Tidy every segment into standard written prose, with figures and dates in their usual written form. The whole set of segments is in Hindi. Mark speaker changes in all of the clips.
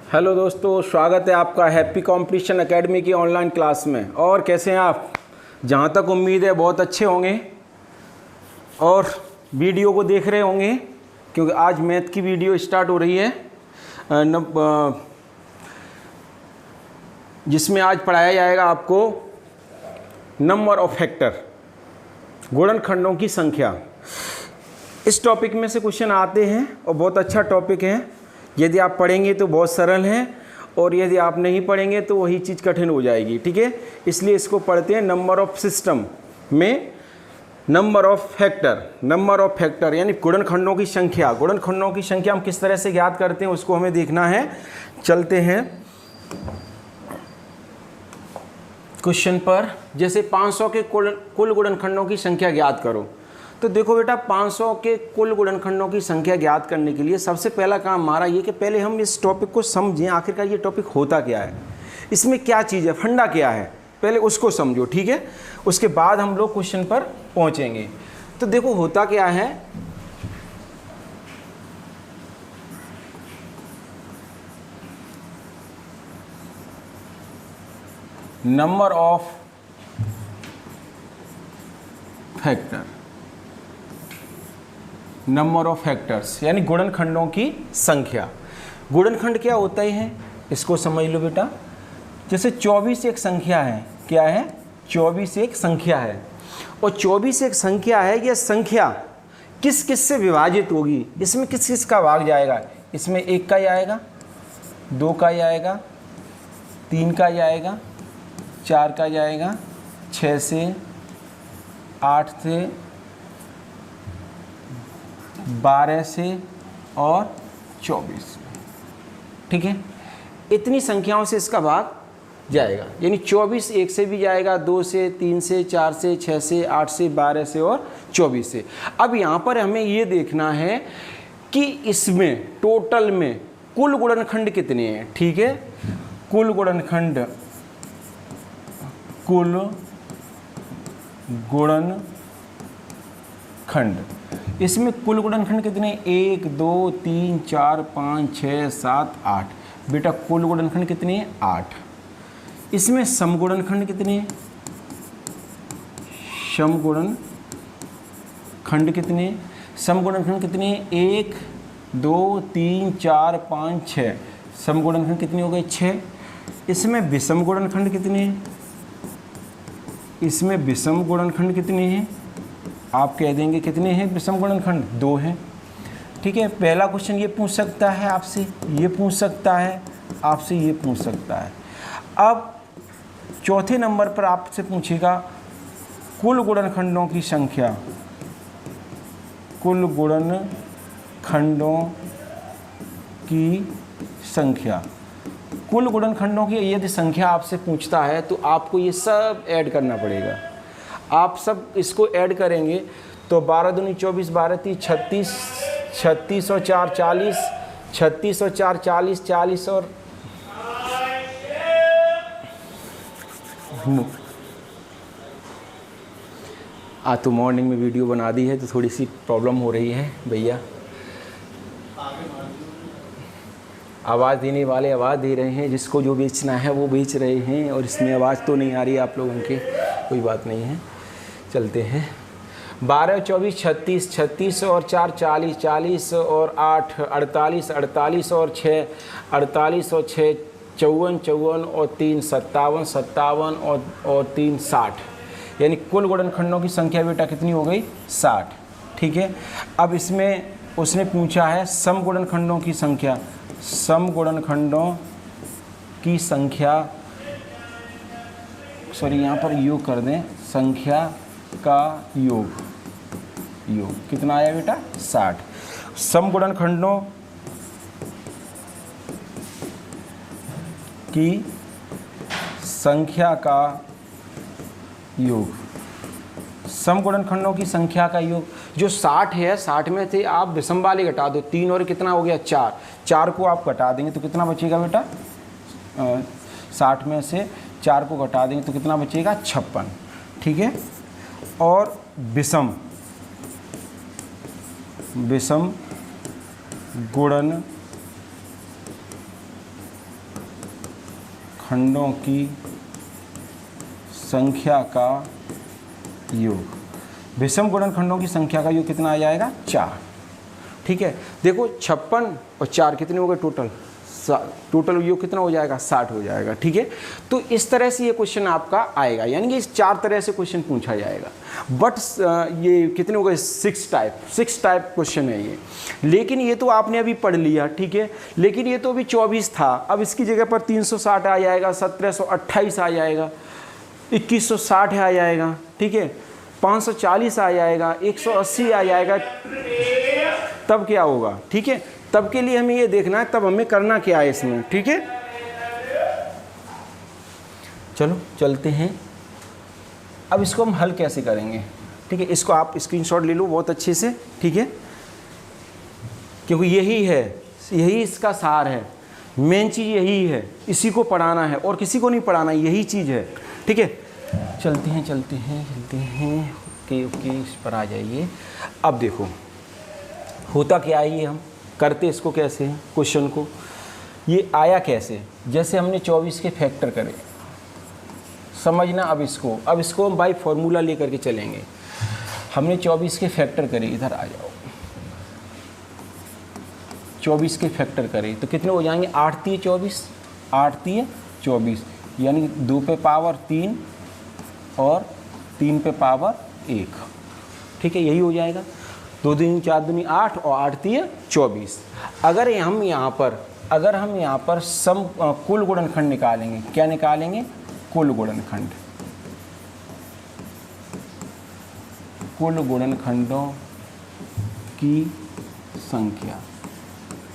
Speaker 1: हेलो दोस्तों, स्वागत है आपका हैप्पी कंपटीशन एकेडमी की ऑनलाइन क्लास में। और कैसे हैं आप? जहां तक उम्मीद है बहुत अच्छे होंगे और वीडियो को देख रहे होंगे, क्योंकि आज मैथ की वीडियो स्टार्ट हो रही है जिसमें आज पढ़ाया जाएगा आपको नंबर ऑफ फैक्टर, गुणनखंडों की संख्या। इस टॉपिक में से क्वेश्चन आते हैं और बहुत अच्छा टॉपिक है। यदि आप पढ़ेंगे तो बहुत सरल है और यदि आप नहीं पढ़ेंगे तो वही चीज़ कठिन हो जाएगी। ठीक है, इसलिए इसको पढ़ते हैं नंबर ऑफ सिस्टम में number of factor. Number of factor यानी गुणनखंडों की संख्या। गुणनखंडों की संख्या हम किस तरह से ज्ञात करते हैं उसको हमें देखना है। चलते हैं क्वेश्चन पर। जैसे 500 के कुल गुणनखंडों की संख्या ज्ञात करो। तो देखो बेटा, 500 के कुल गुणनखंडों की संख्या ज्ञात करने के लिए सबसे पहला काम हमारा ये कि पहले हम इस टॉपिक को समझें, आखिरकार ये टॉपिक होता क्या है, इसमें क्या चीज़ है, फंडा क्या है, पहले उसको समझो। ठीक है, उसके बाद हम लोग क्वेश्चन पर पहुंचेंगे। तो देखो होता क्या है, number of factor, number of factors यानी गुणनखंडों की संख्या। गुणनखंड क्या होता है इसको समझ लो बेटा। जैसे 24 एक संख्या है। क्या है? 24 एक संख्या है। और 24 एक संख्या है। यह संख्या किस किस से विभाजित होगी, इसमें किस किस का भाग जाएगा? इसमें 1 का ही आएगा, 2 का ही आएगा, 3 का ही आएगा, 4 का ही आएगा, 6 से, 8 से, 12 से और 24 से। ठीक है, इतनी संख्याओं से इसका भाग जाएगा। यानी 24 1 से भी जाएगा, 2 से, 3 से, 4 से, 6 से, 8 से, 12 से और 24 से। अब यहाँ पर हमें ये देखना है कि इसमें टोटल में कुल गुणनखंड कितने हैं। ठीक है, कुल गुणनखंड, कुल गुणनखंड, इसमें कुल गुणनखंड कितने? 1 2 3 4 5 6 7 8। बेटा कुल गुणनखंड कितने हैं? 8। इसमें समगुणनखंड कितने हैं? समगुणनखंड कितने हैं? समगुणनखंड कितने हैं? 1 2 3 4 5 6। समगुणनखंड कितने हो गए? 6। इसमें विषम गुणनखंड कितने हैं? इसमें विषम गुणनखंड कितने हैं? आप कह देंगे कितने हैं विषम गुणनखंड? 2 हैं। ठीक है, पहला क्वेश्चन ये पूछ सकता है आपसे, ये पूछ सकता है आपसे, ये पूछ सकता है। अब चौथे नंबर पर आपसे पूछेगा कुल गुणनखंडों की संख्या। कुल गुणनखंडों की संख्या। कुल गुणनखंडों की यदि संख्या आपसे पूछता है तो आपको ये सब ऐड करना पड़ेगा। आप सब इसको ऐड करेंगे तो 12 दूनी 24, 12 3 36, 36 और 4 40, 36 और 4 40, 40 और तो मॉर्निंग में वीडियो बना दी है तो थोड़ी सी प्रॉब्लम हो रही है भैया। आवाज़ देने वाले आवाज़ दे रहे हैं, जिसको जो बेचना है वो बेच रहे हैं, और इसमें आवाज़ तो नहीं आ रही आप लोगों के, कोई बात नहीं है। चलते हैं। 12 24 36, 36 और 4 40, 40 और 8 48, 48 और 6 48 और 6 54, 54 और 3 57, 57 और 3 60। यानी कुल गुणनखंडों की संख्या बेटा कितनी हो गई? 60। ठीक है, अब इसमें उसने पूछा है समगुणनखंडों की संख्या। समगुणनखंडों की संख्या, सॉरी यहाँ पर योग कर दें, संख्या का योग। योग कितना आया बेटा? 60। समगुणनखंडों की संख्या का योग। समगुणनखंडों की संख्या का योग जो 60 है, 60 में से आप विषम वाले घटा दो, 3 और कितना हो गया? 4। 4 को आप घटा देंगे तो कितना बचेगा बेटा? 60 में से 4 को घटा देंगे तो कितना बचेगा? 56। ठीक है, और विषम गुणन खंडों की संख्या का योग, विषम गुणनखंडों की संख्या का योग कितना आ जाएगा 4। ठीक है, देखो 56 और 4 कितने हो गए टोटल, टोटल योग कितना हो जाएगा 60 हो जाएगा। ठीक है, तो इस तरह से ये क्वेश्चन आपका आएगा, यानी कि इस 4 तरह से क्वेश्चन पूछा जाएगा। बट ये कितने हो गए 6 टाइप क्वेश्चन है ये, लेकिन ये तो आपने अभी पढ़ लिया। ठीक है, लेकिन ये तो अभी 24 था, अब इसकी जगह पर 360 आ जाएगा, 1728 आ जाएगा, 2160 आ जाएगा। ठीक है, 540 आ जाएगा, 180 आ जाएगा, तब क्या होगा। ठीक है, तब के लिए हमें ये देखना है तब हमें करना क्या है इसमें। ठीक है, चलो चलते हैं, अब इसको हम हल कैसे करेंगे। ठीक है, इसको आप स्क्रीनशॉट ले लो बहुत अच्छे से। ठीक है, क्योंकि यही इसका सार है, मेन चीज़ यही है, इसी को पढ़ाना है और किसी को नहीं पढ़ाना, यही चीज़ है। ठीक है, चलते हैं ओके इस पर आ जाइए। अब देखो होता क्या है, ये हम करते इसको कैसे हैं क्वेश्चन को, ये आया कैसे, जैसे हमने 24 के फैक्टर करे, समझना। अब इसको हम बाई फॉर्मूला लेकर के चलेंगे। हमने 24 के फैक्टर करे, इधर आ जाओ, 24 के फैक्टर करे तो कितने हो जाएंगे 8 3 24, 8 3 24, यानी 2 पे पावर 3 और 3 पे पावर 1। ठीक है, यही हो जाएगा, 2 दूनी 4 दूनी 8 और 8 3 24। अगर हम यहाँ पर सम कुल गुणनखंड निकालेंगे, क्या निकालेंगे, कुल गुणनखंड, कुल गुणनखंडों की संख्या।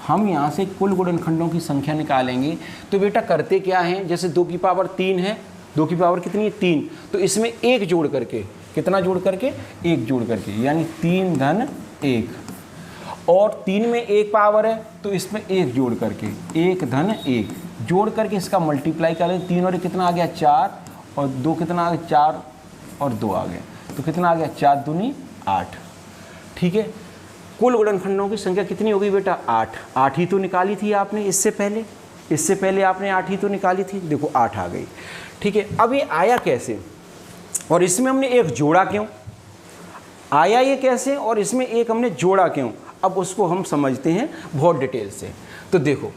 Speaker 1: हम यहाँ से कुल गुणनखंडों की संख्या निकालेंगे तो बेटा करते क्या हैं, जैसे 2 की पावर 3 है, 2 की पावर कितनी है 3, तो इसमें 1 जोड़ करके, कितना जोड़ करके 1 जोड़ करके, यानी 3 धन 1, और 3 में 1 पावर है तो इसमें 1 जोड़ करके 1 धन 1 जोड़ करके इसका मल्टीप्लाई करें, 3 और 1 कितना आ गया 4, और 2 कितना आ गया 4 और 2 आ गया, तो कितना आ गया 4 दूनी 8। ठीक है, कुल गुणनखंडों की संख्या कितनी होगी बेटा 8 ही तो निकाली थी आपने इससे पहले आपने 8 ही तो निकाली थी, देखो 8 आ गई। ठीक है, अब ये आया कैसे और इसमें हमने 1 जोड़ा क्यों, आया ये कैसे और इसमें 1 हमने जोड़ा क्यों, अब उसको हम समझते हैं बहुत डिटेल से। तो देखो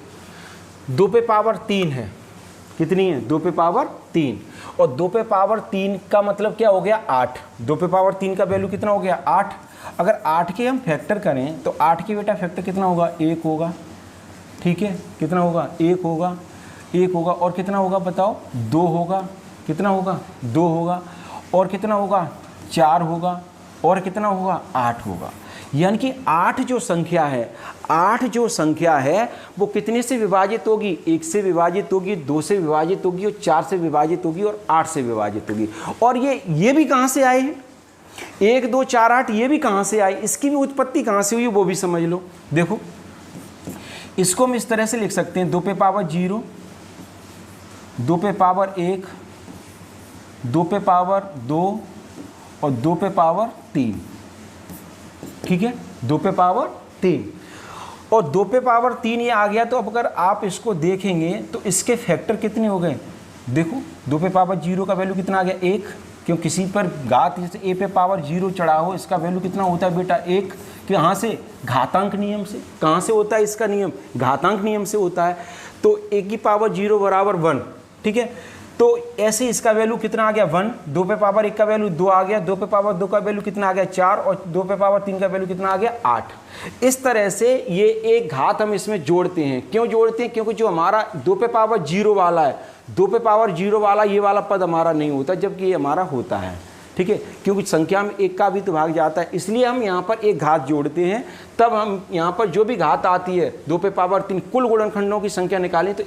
Speaker 1: 2 पे पावर 3 है, कितनी है 2 पे पावर 3, और 2 पे पावर 3 का मतलब क्या हो गया 8, 2 पे पावर 3 का वैल्यू कितना हो गया 8। अगर 8 के हम फैक्टर करें तो 8 के बेटा फैक्टर कितना होगा 1 होगा। ठीक है, कितना होगा 1 होगा, और कितना होगा बताओ 2 होगा, कितना होगा 2 होगा, और कितना होगा 4 होगा, और कितना होगा 8 होगा। यानी कि 8 जो संख्या है वो कितने से विभाजित होगी, 1 से विभाजित होगी, 2 से विभाजित होगी, और 4 से विभाजित होगी, और 8 से विभाजित होगी। और ये भी कहाँ से आए हैं, 1 2 4 8, ये भी कहाँ से आए, इसकी भी उत्पत्ति कहाँ से हुई वो भी समझ लो। देखो इसको हम इस तरह से लिख सकते हैं, 2 पे पावर 0, 2 पे पावर 1, 2 पे पावर 2 और 2 पे पावर 3। ठीक है, 2 पे पावर 3 और 2 पे पावर 3 ये आ गया। तो अब अगर आप इसको देखेंगे तो इसके फैक्टर कितने हो गए, देखो 2 पे पावर 0 का वैल्यू कितना आ गया 1, क्यों किसी पर घात जैसे a पे पावर 0 चढ़ा हो, इसका वैल्यू कितना होता है बेटा 1, कहाँ से घातांक नियम से, कहाँ से होता है इसका नियम, घातांक नियम से होता है। तो a की पावर 0 बराबर 1। ठीक है, तो ऐसे इसका वैल्यू कितना आ गया 1, 2 पे पावर 1 का वैल्यू 2 आ गया, 2 पे पावर 2 का वैल्यू कितना आ गया 4, और 2 पे पावर 3 का वैल्यू कितना आ गया 8। इस तरह से ये एक घात हम इसमें जोड़ते हैं। क्यों जोड़ते हैं, क्योंकि जो हमारा 2 पे पावर 0 वाला है, 2 पे पावर 0 वाला ये वाला पद हमारा नहीं होता, जबकि ये हमारा होता है। ठीक है, क्योंकि संख्या में 1 का भी तो भाग जाता है, इसलिए हम यहाँ पर एक घात जोड़ते हैं। तब हम यहाँ पर जो भी घात आती है 2 पे पावर 3 कुल गुणनखंडों की संख्या निकालें तो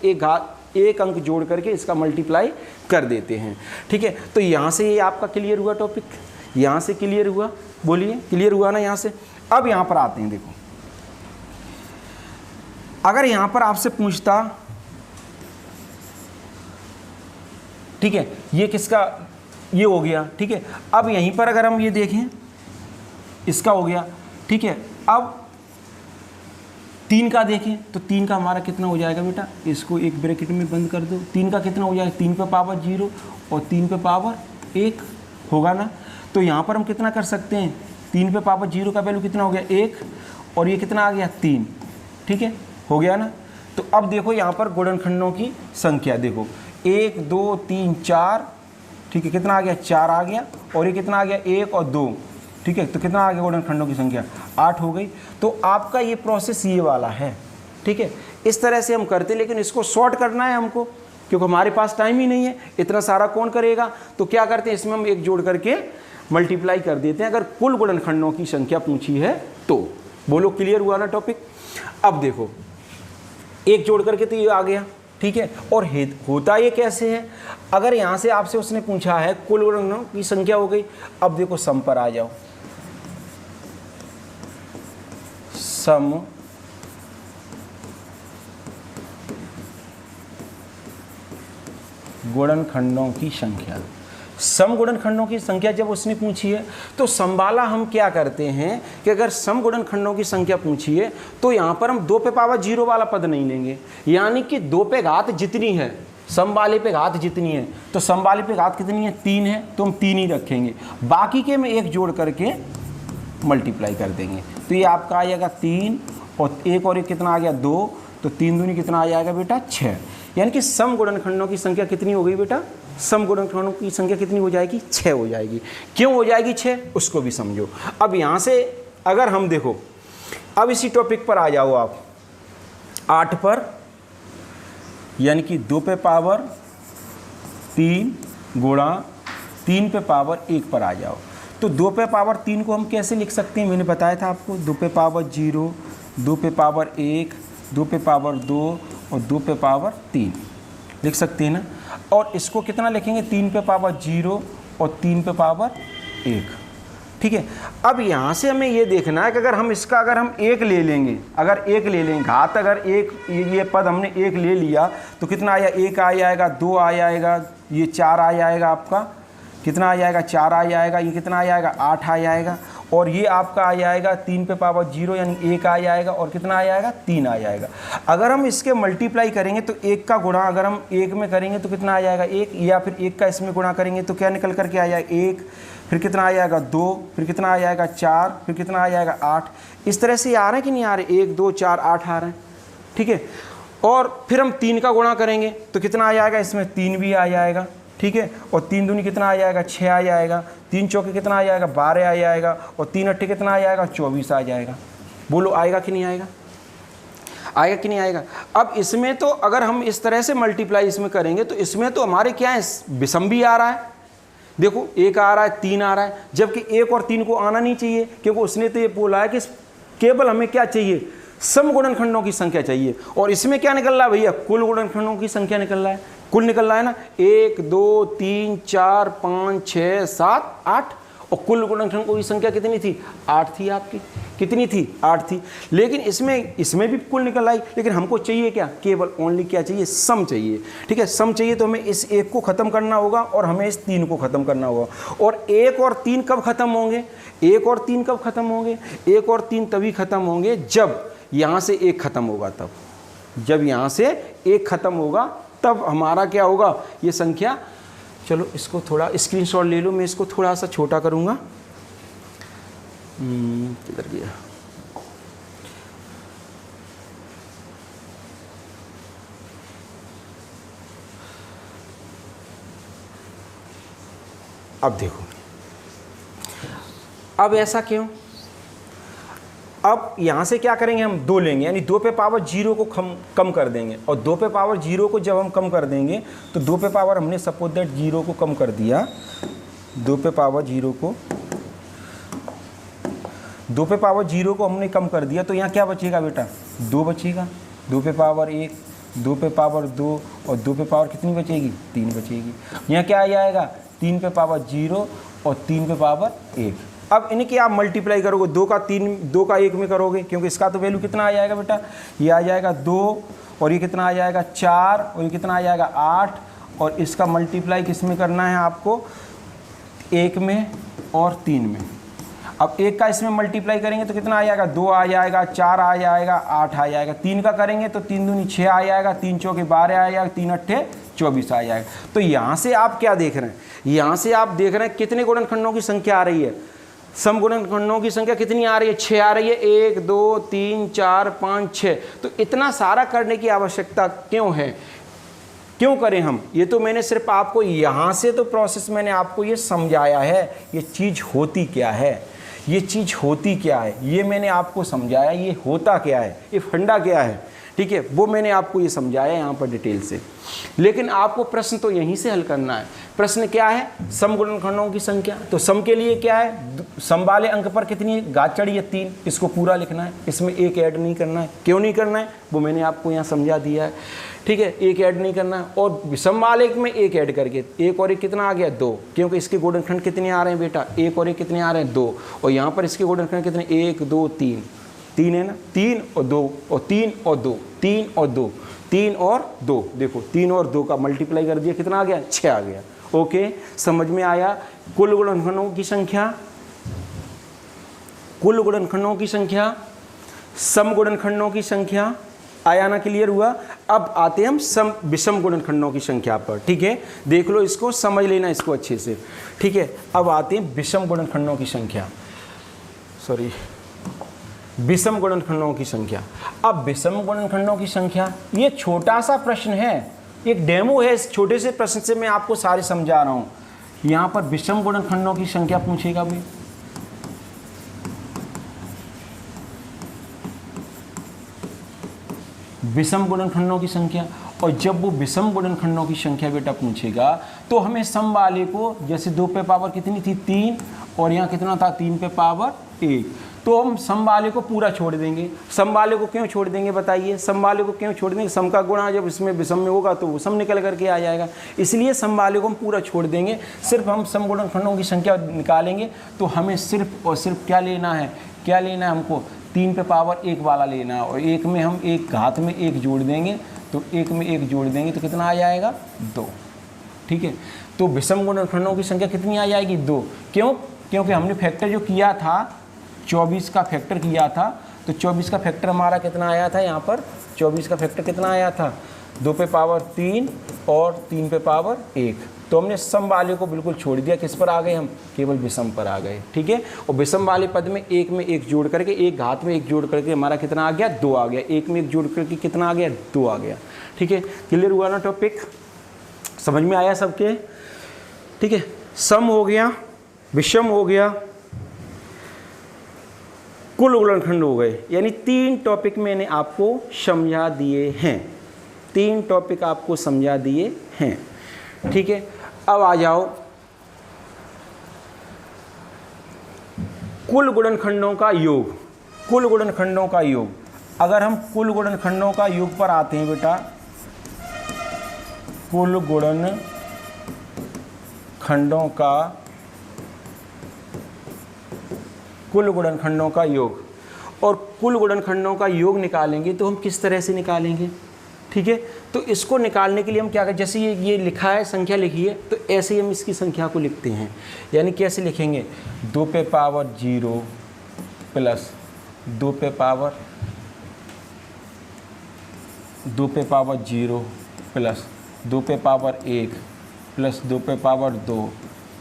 Speaker 1: एक अंक जोड़ करके इसका मल्टीप्लाई कर देते हैं। ठीक है, तो यहाँ से ये आपका क्लियर हुआ टॉपिक, यहाँ से क्लियर हुआ, बोलिए क्लियर हुआ ना यहाँ से। अब यहाँ पर आते हैं, देखो अगर यहाँ पर आपसे पूछता, ठीक है ये किसका, ये हो गया। ठीक है, अब यहीं पर अगर हम ये देखें इसका हो गया। ठीक है, अब 3 का देखें तो 3 का हमारा कितना हो जाएगा बेटा, इसको एक ब्रैकेट में बंद कर दो। 3 का कितना हो जाएगा, 3 पे पावर 0 और 3 पे पावर 1 होगा ना। तो यहाँ पर हम कितना कर सकते हैं, 3 पे पावर 0 का वैल्यू कितना हो गया 1 और ये कितना आ गया 3, ठीक है, हो गया ना। तो अब देखो यहाँ पर गुणनखंडों की संख्या देखो 1 2 3 4, ठीक है, कितना आ गया 4 आ गया और ये कितना आ गया 1 और 2, ठीक है, तो कितना आ गया गुणनखंडों की संख्या 8 हो गई। तो आपका ये प्रोसेस ये वाला है, ठीक है, इस तरह से हम करते हैं। लेकिन इसको शॉर्ट करना है हमको क्योंकि हमारे पास टाइम ही नहीं है, इतना सारा कौन करेगा। तो क्या करते हैं, इसमें हम एक जोड़ करके मल्टीप्लाई कर देते हैं अगर कुल गुणनखंडों की संख्या पूछी है तो। बोलो क्लियर हुआ ना टॉपिक। अब देखो एक जोड़ करके तो ये आ गया, ठीक है, और होता ये कैसे है, अगर यहाँ से आपसे उसने पूछा है कुल गुणनखंडों की संख्या हो गई। अब देखो सम पर आ जाओ, सम गुणनखंडों की संख्या। सम गुणनखंडों की संख्या जब उसने पूछी है तो सम वाला हम क्या करते हैं कि अगर सम गुणनखंडों की संख्या पूछी है तो यहाँ पर हम 2 पे पावर 0 वाला पद नहीं लेंगे, यानी कि 2 पे घात जितनी है सम वाले पे घात जितनी है, तो सम वाले पे घात कितनी है 3 है, तो हम 3 ही रखेंगे, बाकी के में एक जोड़ करके मल्टीप्लाई कर देंगे। तो ये आपका आ जाएगा 3 और 1 और 1 कितना आ गया 2, तो 3 दूनी कितना आ जाएगा बेटा 6। यानी कि सम गुणनखंडों की संख्या कितनी हो गई बेटा, सम गुणनखंडों की संख्या कितनी हो जाएगी 6 हो जाएगी। क्यों हो जाएगी 6 उसको भी समझो। अब यहाँ से अगर हम देखो, अब इसी टॉपिक पर आ जाओ आप 8 पर, यानी कि 2 पे पावर 3 गुणा 3 पे पावर 1 पर आ जाओ। तो 2 पे पावर 3 को हम कैसे लिख सकते हैं, मैंने बताया था आपको, 2 पे पावर 0, 2 पे पावर 1, 2 पे पावर 2 और 2 पे पावर 3 लिख सकते हैं ना। और इसको कितना लिखेंगे 3 पे पावर 0 और 3 पे पावर 1, ठीक है। अब यहाँ से हमें ये देखना है कि अगर हम इसका अगर हम 1 ले लेंगे, अगर 1 ले लेंगे घात, अगर 1 ये पद हमने 1 ले लिया तो कितना आया 1 आ जाएगा, 2 आ जाएगा, ये 4 आ जाएगा, आपका कितना आ जाएगा 4 आ जाएगा, ये कितना आ जाएगा 8 आ जाएगा, और ये आपका आ जाएगा 3 पे पावर 0 यानी 1 आ जाएगा, और कितना आ जाएगा 3 आ जाएगा। अगर हम इसके मल्टीप्लाई करेंगे तो 1 का गुणा अगर हम 1 में करेंगे तो कितना आ जाएगा 1, या फिर 1 का इसमें गुणा करेंगे तो क्या निकल करके आ जाएगा 1, फिर कितना आ जाएगा 2, फिर कितना आ जाएगा 4, फिर कितना आ जाएगा 8। इस तरह से आ रहे हैं कि नहीं आ रहे, 1 2 4 8 आ रहे हैं, ठीक है। और फिर हम 3 का गुणा करेंगे तो कितना आ जाएगा, इसमें 3 भी आ जाएगा, ठीक है, और 3 दूनी कितना आ जाएगा 6 आ जाएगा, 3 चौके कितना आ जाएगा 12 आ जाएगा, और 3 अट्ठे कितना आ जाएगा 24 आ जाएगा। बोलो आएगा कि नहीं आएगा, आएगा कि नहीं आएगा। अब इसमें तो अगर हम इस तरह से मल्टीप्लाई इसमें करेंगे तो इसमें तो हमारे क्या है विषम भी आ रहा है, देखो 1 आ रहा है 3 आ रहा है, जबकि 1 और 3 को आना नहीं चाहिए, क्योंकि उसने तो ये बोला है कि केवल हमें क्या चाहिए सम गुणनखंडों की संख्या चाहिए। और इसमें क्या निकल रहा है भैया, कुल गुणनखंडों की संख्या निकल रहा है, कुल निकल रहा है ना, 1 2 3 4 5 6 7 8, और कुल गुणनखंडों की संख्या कितनी थी 8 थी आपकी, कितनी थी 8 थी। लेकिन इसमें भी कुल निकल आई, लेकिन हमको चाहिए क्या, केवल ओनली क्या चाहिए सम चाहिए, ठीक है। सम चाहिए तो हमें इस 1 को ख़त्म करना होगा और हमें इस 3 को ख़त्म करना होगा। और 1 और 3 कब ख़त्म होंगे, 1 और 3 कब ख़त्म होंगे, 1 और 3 तभी ख़त्म होंगे जब यहाँ से 1 ख़त्म होगा, तब जब यहाँ से 1 ख़त्म होगा तब हमारा क्या होगा ये संख्या। चलो इसको थोड़ा स्क्रीनशॉट ले लो, मैं इसको थोड़ा सा छोटा करूँगा, किधर गया, अब देखो, अब ऐसा क्यों, अब यहाँ से क्या करेंगे हम 2 लेंगे, यानी 2 पे पावर 0 को कम कर देंगे, और 2 पे पावर 0 को जब हम कम कर देंगे तो 2 पे पावर हमने सपोज दैट 0 को कम कर दिया, 2 पे पावर 0 को 2 पे पावर 0 को हमने कम कर दिया, तो यहाँ क्या बचेगा बेटा 2 बचेगा, 2 पे पावर 1, 2 पे पावर 2 और 2 पे पावर कितनी बचेगी 3 बचेगी। यहाँ क्या आ जाएगा 3 पे पावर 0 और 3 पे पावर 1। अब इनकी आप मल्टीप्लाई करोगे, 2 का 3 2 का 1 में करोगे, क्योंकि इसका तो वैल्यू कितना आ जाएगा बेटा, ये आ जाएगा 2 और ये कितना आ जाएगा 4 और ये कितना आ जाएगा 8, और इसका मल्टीप्लाई किस में करना है आपको 1 में और 3 में। अब 1 का इसमें मल्टीप्लाई करेंगे तो कितना आ जाएगा, 2 आ जाएगा, 4 आ जाएगा, 8 आ जाएगा। 3 का करेंगे तो 3 दूनी 6 आ जाएगा, 3 चौके 12 आ जाएगा, 3 अट्ठे 24 आ जाएगा। तो यहाँ से आप क्या देख रहे हैं, यहाँ से आप देख रहे हैं कितने गुणनखंडों की संख्या आ रही है, समगुणनखंडों की संख्या कितनी आ रही है, 6 आ रही है। 1 2 3 4 5 6। तो इतना सारा करने की आवश्यकता क्यों है, क्यों करें हम? ये तो मैंने सिर्फ आपको यहाँ से तो प्रोसेस मैंने आपको ये समझाया है, ये चीज़ होती क्या है, ये चीज़ होती क्या है, ये मैंने आपको समझाया, ये होता क्या है, ये फंडा क्या है, ठीक है, वो मैंने आपको ये समझाया यहाँ पर डिटेल से। लेकिन आपको प्रश्न तो यहीं से हल करना है। प्रश्न क्या है, समगुणनखंडों की संख्या। तो सम के लिए क्या है, सम वाले अंक पर कितनी घात चढ़ी है, 3, इसको पूरा लिखना है, इसमें 1 ऐड नहीं करना है। क्यों नहीं करना है वो मैंने आपको यहाँ समझा दिया है, ठीक है, 1 ऐड नहीं करना है। और विषम वाले में 1 ऐड करके 1 और 1 कितना आ गया, 2, क्योंकि इसके गुणनखंड कितने आ रहे हैं बेटा, 1 और 1 कितने आ रहे हैं, 2। और यहाँ पर इसके गुणनखंड कितने, 1 2 3, 3 है ना, 3 और 2 और 3 और 2, 3 और 2, 3 और 2, देखो 3 और 2 का मल्टीप्लाई कर दिया, कितना आ गया, 6 आ गया। ओके, समझ में आया। कुल गुणनखंडों की संख्या, कुल गुणनखंडों की संख्या, सम गुणनखंडों की संख्या, आया ना, क्लियर हुआ। अब आते हैं हम सम विषम गुणनखंडों की संख्या पर, ठीक है, देख लो इसको, समझ लेना इसको अच्छे से, ठीक है। अब आते हैं विषम गुणनखंडों की संख्या, सॉरी, विषम गुणनखंडों की संख्या। अब विषम गुणनखंडों की संख्या, ये छोटा सा प्रश्न है, एक डेमो है, इस छोटे से प्रश्न से मैं आपको सारे समझा रहा हूं। यहां पर विषम गुणनखंडों की संख्या पूछेगा भी, विषम गुणनखंडों की संख्या। और जब वो विषम गुणनखंडों की संख्या बेटा पूछेगा तो हमें सम वाले को, जैसे 2 पे पावर कितनी थी, 3, और यहाँ कितना था, 3 पे पावर 1, तो हम सम वाले को पूरा छोड़ देंगे। सम वाले को क्यों छोड़ देंगे बताइए, सम वाले को क्यों छोड़ देंगे, सम का गुणा जब इसमें विषम में होगा तो वो सम निकल करके आ जाएगा, इसलिए सम वाले को हम पूरा छोड़ देंगे। सिर्फ हम सम गुणनखंडों की संख्या निकालेंगे तो हमें सिर्फ और सिर्फ क्या लेना है, क्या लेना है हमको, 3 पे पावर 1 वाला लेना है। और 1 में हम एक घात में 1 जोड़ देंगे, तो 1 में 1 जोड़ देंगे तो कितना आ जाएगा, 2, ठीक है। तो विषम गुणनखंडों की संख्या कितनी आ जाएगी, 2। क्यों, क्योंकि हमने फैक्टर जो किया था 24 का फैक्टर किया था, तो 24 का फैक्टर हमारा कितना आया था, यहाँ पर 24 का फैक्टर कितना आया था, 2 पे पावर 3 और 3 पे पावर 1। तो हमने सम वाले को बिल्कुल छोड़ दिया, किस पर आ गए हम, केवल विषम पर आ गए, ठीक है। और विषम वाले पद में 1 में 1 जोड़ करके, एक घात में 1 जोड़ करके हमारा कितना आ गया, 2 आ गया। 1 में 1 जोड़ करके कितना आ गया, 2 आ गया, ठीक है। क्लियर हुआ ना टॉपिक, समझ में आया सबके, ठीक है। सम हो गया, विषम हो गया, कुल गुणनखंड हो गए, यानी 3 टॉपिक मैंने आपको समझा दिए हैं, 3 टॉपिक आपको समझा दिए हैं, ठीक है। अब आ जाओ कुल गुणनखंडों का योग, कुल गुणनखंडों का योग। अगर हम कुल गुणनखंडों का योग पर आते हैं बेटा, कुल गुणनखंडों का, कुल गुणनखंडों का योग, और कुल गुणनखंडों का योग निकालेंगे तो हम किस तरह से निकालेंगे, ठीक है। तो इसको निकालने के लिए हम क्या करें, जैसे ये लिखा है, संख्या लिखी है, तो ऐसे ही हम इसकी संख्या को लिखते हैं। यानी कैसे लिखेंगे, 2 पे पावर 0 प्लस 2 पे पावर 0 प्लस 2 पे पावर 1 प्लस 2 पे पावर 2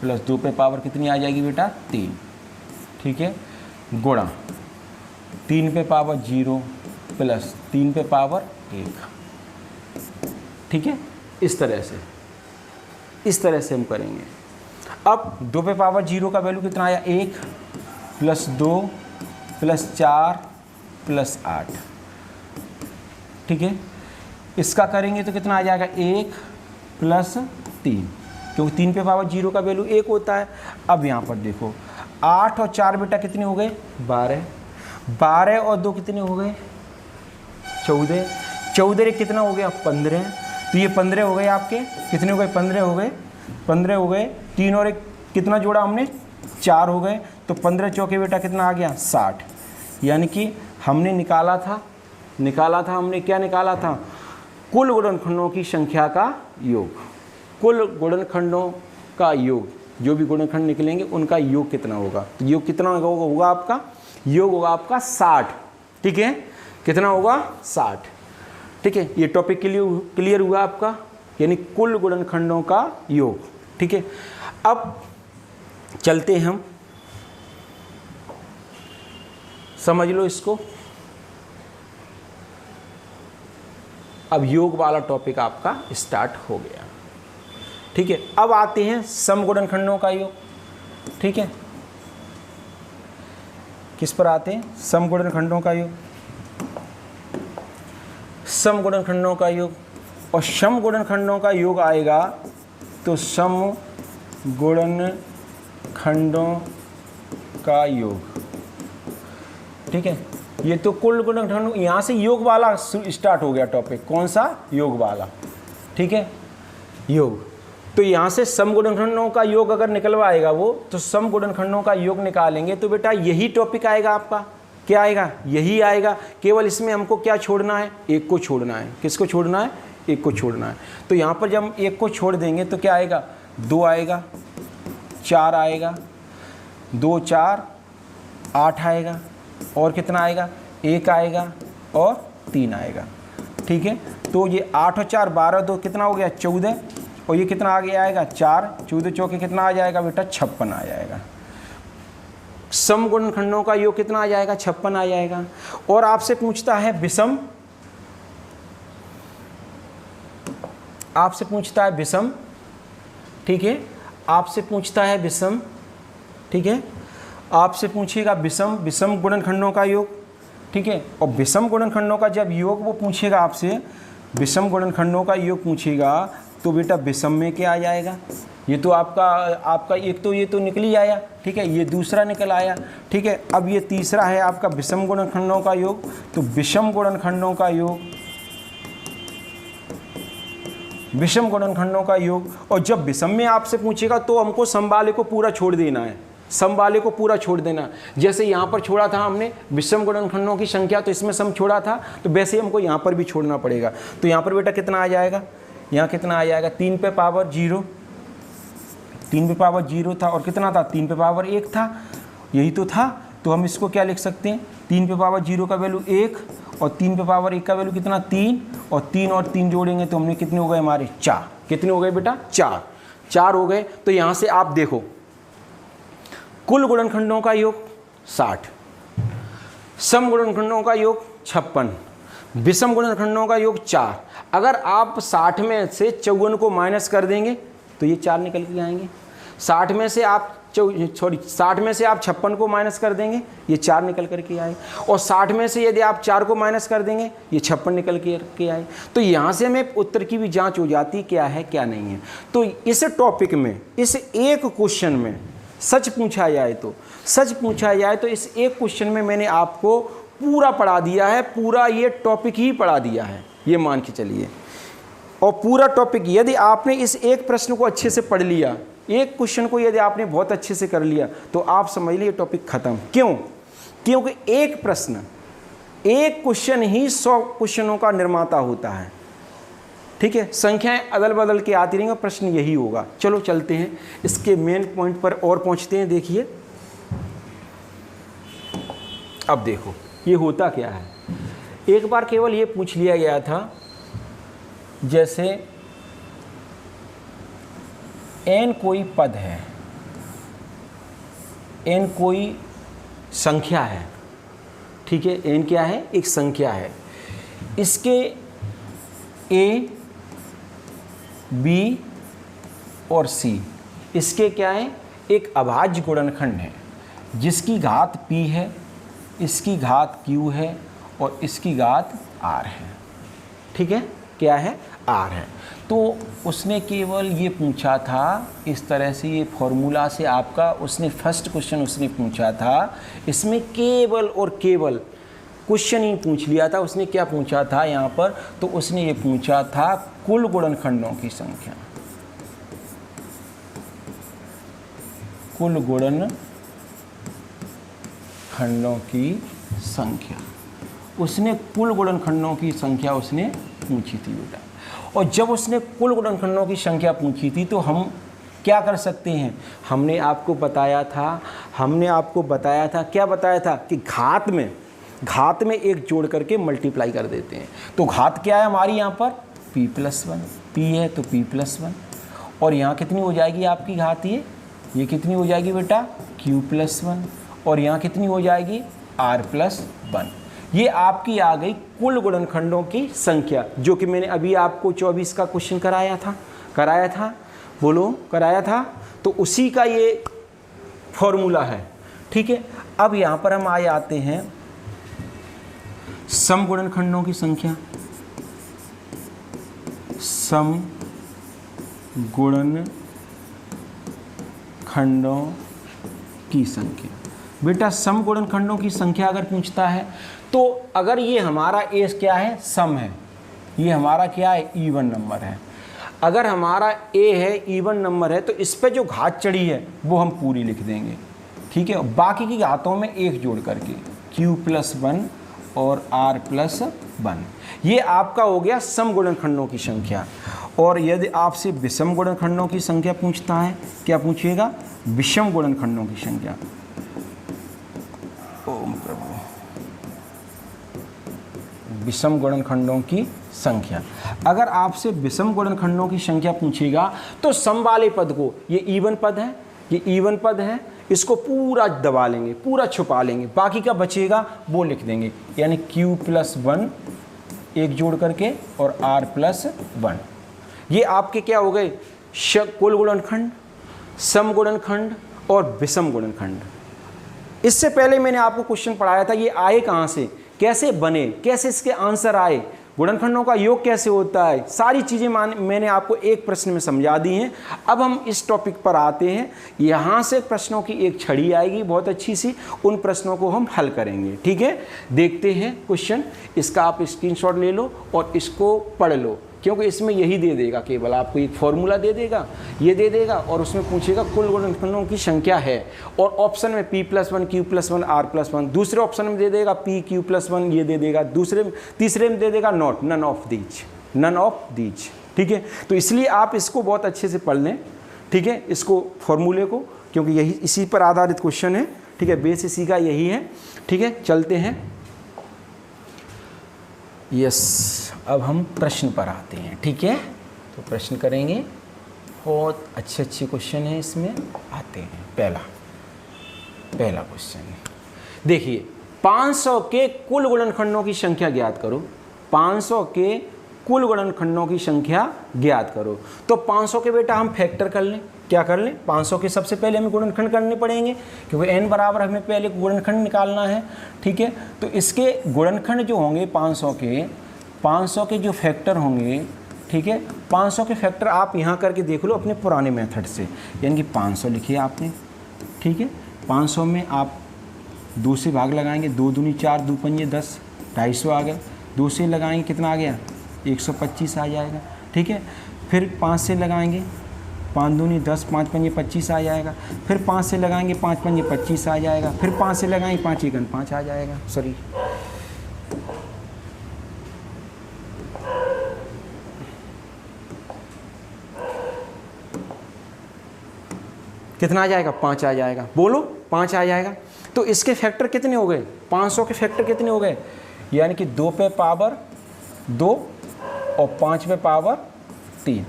Speaker 1: प्लस 2 पे पावर कितनी आ जाएगी बेटा, 3, ठीक है, गुणा 3 पे पावर 0 प्लस 3 पे पावर 1, ठीक है। इस तरह से हम करेंगे। अब 2 पे पावर 0 का वैल्यू कितना आया, 1 प्लस 2 प्लस 4 प्लस 8, ठीक है। इसका करेंगे तो कितना आ जाएगा, 1 प्लस 3, क्योंकि 3 पे पावर 0 का वैल्यू 1 होता है। अब यहाँ पर देखो 8 और 4 बेटा कितने हो गए, 12, 12 और 2 कितने हो गए, 14, 14 कितना हो गया, 15, तो ये 15 हो गए आपके, कितने हो गए, 15 हो गए, 15 हो गए। 3 और 1 कितना जोड़ा हमने, 4 हो गए, तो 15 चौके बेटा कितना आ गया, 60। यानी कि हमने निकाला था हमने क्या निकाला था, कुल गुणनखंडों की संख्या का योग, कुल गुणनखंडों का योग, जो भी गुणनखंड निकलेंगे उनका योग कितना होगा। तो योग कितना होगा आपका, योग होगा आपका 60। ठीक है, कितना होगा 60। ठीक है, ये टॉपिक क्लियर हुआ आपका, यानी कुल गुणनखंडों का योग। ठीक है, अब चलते हैं हम, समझ लो इसको। अब योग वाला टॉपिक आपका स्टार्ट हो गया। ठीक है, अब आते हैं समगुणनखंडों का योग। ठीक है, किस पर आते हैं, समगुणनखंडों का योग। समगुणनखंडों का योग, और समगुणनखंडों का योग आएगा तो समगुणनखंडों का योग। ठीक है, ये तो कुल गुणनखंड, यहाँ से योग वाला स्टार्ट हो गया टॉपिक। कौन सा, योग वाला। ठीक है, योग। तो यहाँ से समगुणनखंडों का योग अगर निकलवाएगा वो, तो समगुणनखंडों का योग निकालेंगे तो बेटा यही टॉपिक आएगा आपका। क्या आएगा, यही आएगा। केवल इसमें हमको क्या छोड़ना है, एक को छोड़ना है। किसको छोड़ना है, एक को छोड़ना है। तो यहाँ पर जब हम एक को छोड़ देंगे तो क्या आएगा, 2 आएगा, 4 आएगा, 2 4 8 आएगा, और कितना आएगा, 1 आएगा और 3 आएगा। ठीक है, तो ये 8 और 4 12, 2 कितना हो गया, 14, और ये कितना आगे आएगा, 4 14 चौके कितना आ जाएगा बेटा, 56 आ जाएगा। समगुणनखंडों का योग कितना आ जाएगा, 56 आ जाएगा। और आपसे पूछता है विषम, आपसे पूछता है विषम। ठीक है, आपसे पूछता है विषम। ठीक है, आपसे पूछेगा विषम गुणनखंडों का योग। ठीक है, और विषम गुणनखंडों का जब योग वो पूछेगा आपसे, विषम गुणनखंडों का योग पूछेगा, तो बेटा विषम में क्या आ जाएगा, ये तो आपका एक तो ये तो निकल ही आया। ठीक है, ये दूसरा निकल आया। ठीक है, अब ये तीसरा है आपका विषम गुणनखंडों का योग। तो विषम गुणनखंडों का योग, विषम गुणनखंडों का योग। और जब विषम में आपसे पूछेगा तो हमको सम वाले को पूरा छोड़ देना है, सम वाले को पूरा छोड़ देना। जैसे यहाँ पर छोड़ा था हमने विषम गुणनखंडों की संख्या, तो इसमें सम छोड़ा था, तो वैसे ही हमको यहाँ पर भी छोड़ना पड़ेगा। तो यहाँ पर बेटा कितना आ जाएगा, यहाँ कितना आ जाएगा, 3 पे पावर 0, 3 पे पावर 0 था, और कितना था, 3 पे पावर 1 था, यही तो था। तो हम इसको क्या लिख सकते हैं, 3 पे पावर 0 का वैल्यू 1, और 3 पे पावर 1 का वैल्यू कितना, 3, और 3 जोड़ेंगे तो हमने कितने हो गए हमारे, 4। कितने हो गए बेटा, 4 हो गए। तो यहाँ से आप देखो, कुल गुणनखंडों का योग 60, सम गुणनखंडों का योग 56, विषम गुणनखंडों का योग 4। अगर आप 60 में से 54 को माइनस कर देंगे तो ये 4 निकल के आएंगे। 60 में से आप 56 को माइनस कर देंगे, ये 4 निकल करके आए। और 60 में से यदि आप 4 को माइनस कर देंगे, ये 56 निकल के आए। तो यहाँ से हमें उत्तर की भी जांच हो जाती क्या है क्या नहीं है। तो इस टॉपिक में, इस एक क्वेश्चन में सच पूछा जाए तो इस एक क्वेश्चन में मैंने आपको पूरा पढ़ा दिया है, पूरा ये टॉपिक ही पढ़ा दिया है, ये मान के चलिए। और पूरा टॉपिक, यदि आपने इस एक प्रश्न को अच्छे से पढ़ लिया, एक क्वेश्चन को यदि आपने बहुत अच्छे से कर लिया, तो आप समझ लीजिए टॉपिक खत्म। क्यों, क्योंकि एक प्रश्न, एक क्वेश्चन ही 100 क्वेश्चनों का निर्माता होता है। ठीक है, संख्याएं अदल बदल के आती रहेंगी, प्रश्न यही होगा। चलो चलते हैं इसके मेन पॉइंट पर और पहुंचते हैं। देखिए, अब देखो ये होता क्या है। एक बार केवल ये पूछ लिया गया था, जैसे n कोई पद है, n कोई संख्या है। ठीक है, n क्या है, एक संख्या है, इसके a b और c, इसके क्या है, एक अभाज्य गुणनखंड है, जिसकी घात p है, इसकी घात q है, और इसकी घात r है। ठीक है, क्या है, r है। तो उसने केवल ये पूछा था, इस तरह से ये फॉर्मूला से आपका उसने फर्स्ट क्वेश्चन उसने पूछा था, इसमें केवल और केवल क्वेश्चन ही पूछ लिया था। उसने क्या पूछा था यहाँ पर, तो उसने ये पूछा था कुल गुणनखंडों की संख्या, कुल गुणनखंडों की संख्या। उसने कुल गुणनखंडों की संख्या उसने पूछी थी बेटा। और जब उसने कुल गुणनखंडों की संख्या पूछी थी, तो हम क्या कर सकते हैं, हमने आपको बताया था क्या बताया था कि घात में एक जोड़ करके मल्टीप्लाई कर देते हैं। तो घात क्या है हमारी यहाँ पर p+1, p है तो p+1, और यहाँ कितनी हो जाएगी आपकी घात, ये कितनी हो जाएगी बेटा q+1, और यहाँ कितनी हो जाएगी r+1। ये आपकी आ गई कुल गुणनखंडों की संख्या, जो कि मैंने अभी आपको 24 का क्वेश्चन कराया था, बोलो कराया था। तो उसी का ये फॉर्मूला है, ठीक है। अब यहाँ पर हम आते हैं सम गुणनखंडों की संख्या, सम गुणनखंडों की संख्या। बेटा सम गुणनखंडों की संख्या अगर पूछता है तो अगर ये हमारा ए क्या है, सम है, ये हमारा क्या है इवन नंबर है। अगर हमारा ए है इवन नंबर है तो इस पे जो घात चढ़ी है वो हम पूरी लिख देंगे, ठीक है। बाकी की घातों में एक जोड़ करके q+1 और r+1, ये आपका हो गया सम गुणनखंडों की संख्या। और यदि आपसे विषम गुणनखंडों की संख्या पूछता है, क्या पूछेगा, विषम गुणनखंडों की संख्या। ओम प्रभु, विषम गुणनखंडों की संख्या। अगर आपसे विषम गुणनखंडों की संख्या पूछेगा तो सम वाले पद को, ये इवन पद है, इसको पूरा दबा लेंगे, पूरा छुपा लेंगे, बाकी का बचेगा वो लिख देंगे, यानी q+1 एक जोड़ करके और r+1। ये आपके क्या हो गए, कुल गुणनखंड, सम गुणनखंड और विषम गुणनखंड। इससे पहले मैंने आपको क्वेश्चन पढ़ाया था, ये आए कहाँ से, कैसे बने, कैसे इसके आंसर आए, गुणनखंडों का योग कैसे होता है, सारी चीज़ें मैंने आपको एक प्रश्न में समझा दी हैं। अब हम इस टॉपिक पर आते हैं, यहाँ से प्रश्नों की एक छड़ी आएगी बहुत अच्छी सी, उन प्रश्नों को हम हल करेंगे, ठीक है। देखते हैं क्वेश्चन, इसका आप स्क्रीनशॉट ले लो और इसको पढ़ लो, क्योंकि इसमें यही दे देगा, केवल आपको एक फॉर्मूला दे देगा, ये दे देगा, और उसमें पूछेगा कुल गुणनखंडों की संख्या है, और ऑप्शन में p+1 q+1 r+1, दूसरे ऑप्शन में दे देगा p q+1 ये दे देगा, तीसरे में दे देगा नन ऑफ दीज, ठीक है। तो इसलिए आप इसको बहुत अच्छे से पढ़ लें, ठीक है, इसको फॉर्मूले को, क्योंकि यही इसी पर आधारित क्वेश्चन है, ठीक है, बेस इसी का यही है, ठीक है। चलते हैं, यस, अब हम प्रश्न पर आते हैं, ठीक है। तो प्रश्न करेंगे, बहुत अच्छे क्वेश्चन हैं, इसमें आते हैं। पहला क्वेश्चन देखिए, 500 के कुल गुणनखंडों की संख्या ज्ञात करो। 500 के कुल गुणनखंडों की संख्या ज्ञात करो। तो 500 के बेटा हम फैक्टर कर लें, क्या कर लें, 500 के सबसे पहले हमें गुणनखंड करने पड़ेंगे, क्योंकि n बराबर हमें पहले गुणनखंड निकालना है, ठीक है। तो इसके गुणनखंड जो होंगे 500 के जो फैक्टर होंगे, ठीक है, 500 के फैक्टर आप यहाँ करके देख लो अपने पुराने मेथड से, यानी कि 500 लिखिए आपने, ठीक है। 500 में आप 2 से भाग लगाएंगे, 2 दूनी 4, 2 पंजे 10, 250 आ गया। 2 से लगाएंगे कितना आ गया, 125 आ जाएगा, ठीक है। फिर 5 से लगाएंगे, 5 दूनी 10, 5 पंजे 25 आ जाएगा। फिर 5 से लगाएंगे, 5 पंजे 25 आ जाएगा। फिर 5 से लगाएंगे, 5 एकन 5 आ जाएगा, सॉरी। कितना आ जाएगा, 5 आ जाएगा, बोलो 5 आ जाएगा। तो इसके फैक्टर कितने हो गए, 500 के फैक्टर कितने हो गए, यानी कि 2 पे पावर 2 और 5 पे पावर 3।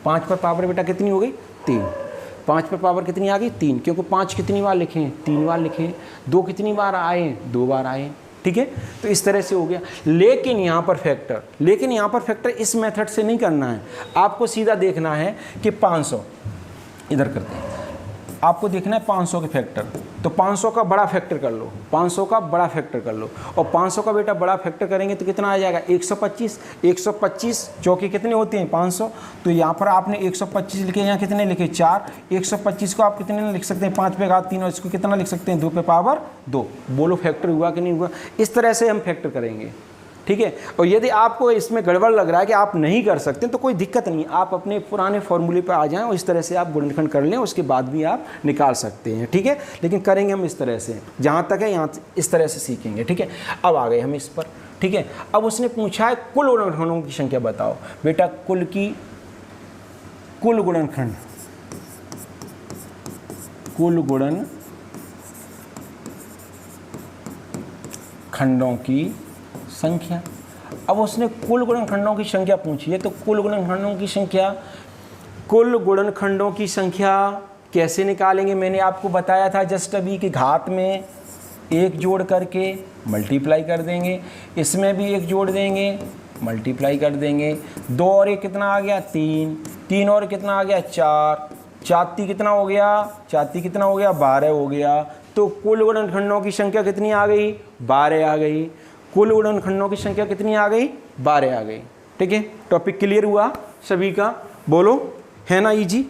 Speaker 1: 5 पे पावर बेटा कितनी हो गई, 3। 5 पे पावर कितनी आ गई, 3, क्योंकि 5 कितनी बार लिखे हैं, 3 बार लिखे हैं। 2 कितनी बार आए हैं, 2 बार आए हैं, ठीक है। तो इस तरह से हो गया। लेकिन यहाँ पर फैक्टर इस मेथड से नहीं करना है, आपको सीधा देखना है कि 500 इधर करते हैं, आपको देखना है 500 के फैक्टर। तो 500 का बड़ा फैक्टर कर लो, 500 का बड़ा फैक्टर कर लो, और 500 का बेटा बड़ा फैक्टर करेंगे तो कितना आ जाएगा, 125। 125 चौके कितने होते हैं, 500। तो यहाँ पर आपने 125 लिखे, यहाँ कितने लिखे, 4। 125 को आप कितने लिख सकते हैं, 5 पे घात 3, और इसको कितना लिख सकते हैं, 2 पे पावर 2। बोलो फैक्टर हुआ कि नहीं हुआ। इस तरह से हम फैक्टर करेंगे, ठीक है। और यदि आपको इसमें गड़बड़ लग रहा है कि आप नहीं कर सकते तो कोई दिक्कत नहीं, आप अपने पुराने फॉर्मूले पर आ जाएं और इस तरह से आप गुणनखंड कर लें, उसके बाद भी आप निकाल सकते हैं, ठीक है। लेकिन करेंगे हम इस तरह से, जहाँ तक है यहाँ इस तरह से सीखेंगे, ठीक है। अब आ गए हम इस पर, ठीक है। अब उसने पूछा है कुल गुणनखंडों की संख्या बताओ। बेटा कुल गुणनखंड कुल गुणन खंडों की संख्या। अब उसने कुल गुणनखंडों की संख्या पूछी है, तो कुल गुणनखंडों की संख्या, कुल गुणनखंडों की संख्या कैसे निकालेंगे? मैंने आपको बताया था जस्ट अभी कि घात में एक जोड़ करके मल्टीप्लाई कर देंगे, इसमें भी एक जोड़ देंगे, मल्टीप्लाई कर देंगे। 2 और 1 कितना आ गया? 3, 3 और कितना आ गया? 4, 4 कितना हो गया? 4 कितना हो गया? 12 हो गया। तो कुल गुणनखंडों की संख्या कितनी आ गई? 12 आ गई। कुल गुणनखंडों की संख्या कितनी आ गई? 12 आ गई। ठीक है, टॉपिक क्लियर हुआ सभी का? बोलो, है ना इजी?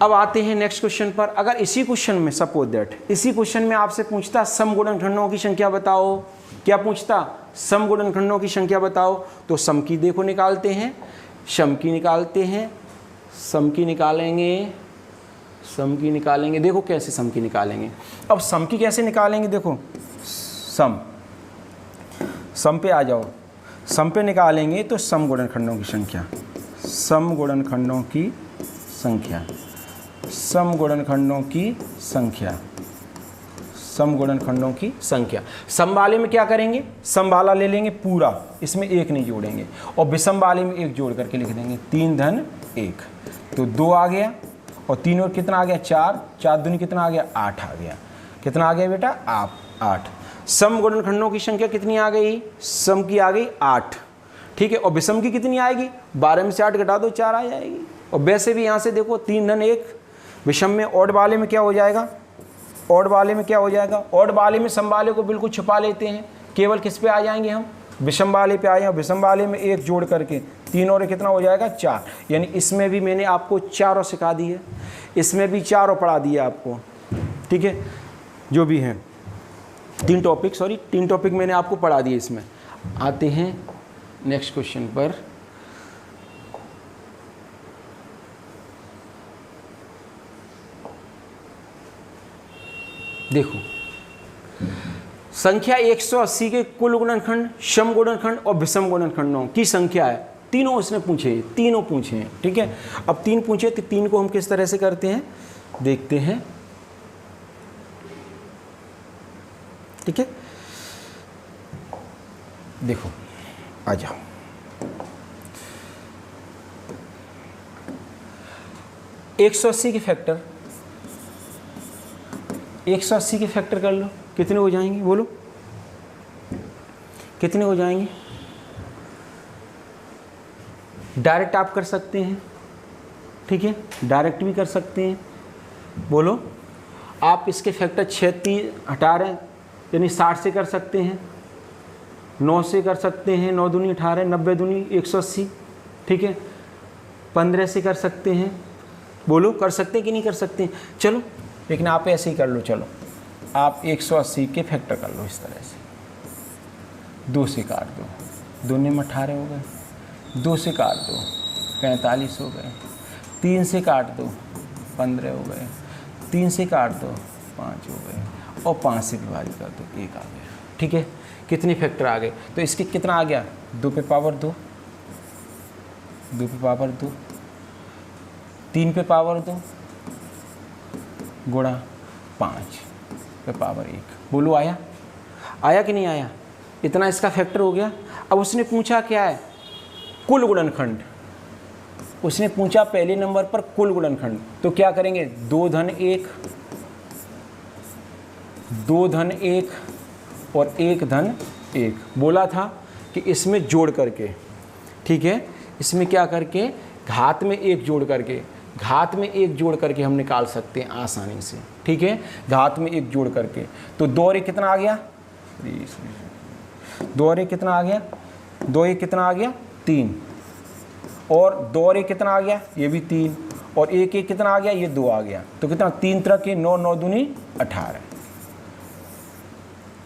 Speaker 1: अब आते हैं नेक्स्ट क्वेश्चन पर। अगर इसी क्वेश्चन में सपोज दैट इसी क्वेश्चन में आपसे पूछता सम गुणनखंडों की संख्या बताओ, क्या पूछता? सम गुणनखंडों की संख्या बताओ। तो सम की देखो निकालते हैं, सम की निकालते हैं, सम की निकालेंगे, सम की निकालेंगे। देखो कैसे सम की निकालेंगे। अब सम की कैसे निकालेंगे? देखो सम पे आ जाओ। सम पे निकालेंगे तो सम गुणनखंडों की संख्या, सम गुणनखंडों की संख्या, सम गुणनखंडों की संख्या, सम गुणनखंडों की संख्या। सम वाले में क्या करेंगे? सम वाला ले लेंगे पूरा, इसमें एक नहीं जोड़ेंगे, और विषम वाले में एक जोड़ करके लिख देंगे। 3 धन 1, तो 2 आ गया, और 3 और कितना आ गया? 4, 4 दूनी कितना आ गया? 8 आ गया। कितना आ गया बेटा? 8। सम गुणनखंडों की संख्या कितनी आ गई? सम की आ गई 8। ठीक है, और विषम की कितनी आएगी? 12 में से 8 घटा दो, 4 आ जाएगी। और वैसे भी यहाँ से देखो 3 धन 1 विषम में, ऑड वाले में क्या हो जाएगा? ऑड वाले में क्या हो जाएगा? ऑड वाले में सम वाले को बिल्कुल छुपा लेते हैं, केवल किस पे आ जाएंगे हम? विषम वाले पे आए हैं। विषम वाले में एक जोड़ करके 3 और कितना हो जाएगा? 4। यानी इसमें भी मैंने आपको 4 सिखा दी है, इसमें भी 4 पढ़ा दिया आपको। ठीक है, जो भी हैं 3 टॉपिक मैंने आपको पढ़ा दिए। इसमें आते हैं नेक्स्ट क्वेश्चन पर। देखो, संख्या 180 के कुल गुणनखंड, सम गुणनखंड और विषम गुणनखंडों की संख्या है। तीनों उसने पूछे, तीनों पूछे हैं। ठीक है, अब 3 पूछे तो 3 को हम किस तरह से करते हैं देखते हैं। ठीक है, देखो आ जाओ। एक 180 के फैक्टर, 180 के फैक्टर कर लो, कितने हो जाएंगे? बोलो कितने हो जाएंगे? डायरेक्ट आप कर सकते हैं, ठीक है, डायरेक्ट भी कर सकते हैं। बोलो, आप इसके फैक्टर 36 हटा रहे हैं, यानी 60 से कर सकते हैं, 9 से कर सकते हैं, 9 दूनी 18, 90 दूनी 180, ठीक है, 15 से कर सकते हैं। बोलो, कर सकते हैं कि नहीं कर सकते हैं? चलो, लेकिन आप ऐसे ही कर लो। चलो, आप 180 के फैक्टर कर लो इस तरह से। 2 से काट दो, 2 में 18 हो गए, 2 से काट दो 45 हो गए, 3 से काट दो 15 हो गए, 3 से काट दो 5 हो गए, और 5 से विभाजित कर दो 1 आ गया। ठीक है, कितने फैक्टर आ गए? तो इसके कितना आ गया? 2 पे पावर 2, 2 पे पावर 2, 3 पे पावर 2 गुणा 5 पे पावर 1। बोलो, आया? आया कि नहीं आया? इतना इसका फैक्टर हो गया। अब उसने पूछा क्या है? कुल गुणनखंड। उसने पूछा पहले नंबर पर कुल गुणनखंड, तो क्या करेंगे? 2 धन 1, 2 धन 1 और 1 धन 1। बोला था कि इसमें जोड़ करके, ठीक है, इसमें क्या करके? घात में 1 जोड़ करके, घात में 1 जोड़ करके हम निकाल सकते हैं आसानी से। ठीक है, घात में 1 जोड़ करके। तो 2 और 1 कितना आ गया? 2 और 1 कितना आ गया? 2 1 कितना आ गया? 3। और 2 और 1 कितना आ गया? ये भी 3। और 1 1 कितना आ गया? ये 2 आ गया। तो कितना? 3 तरह के 9, 9 दूनी 18।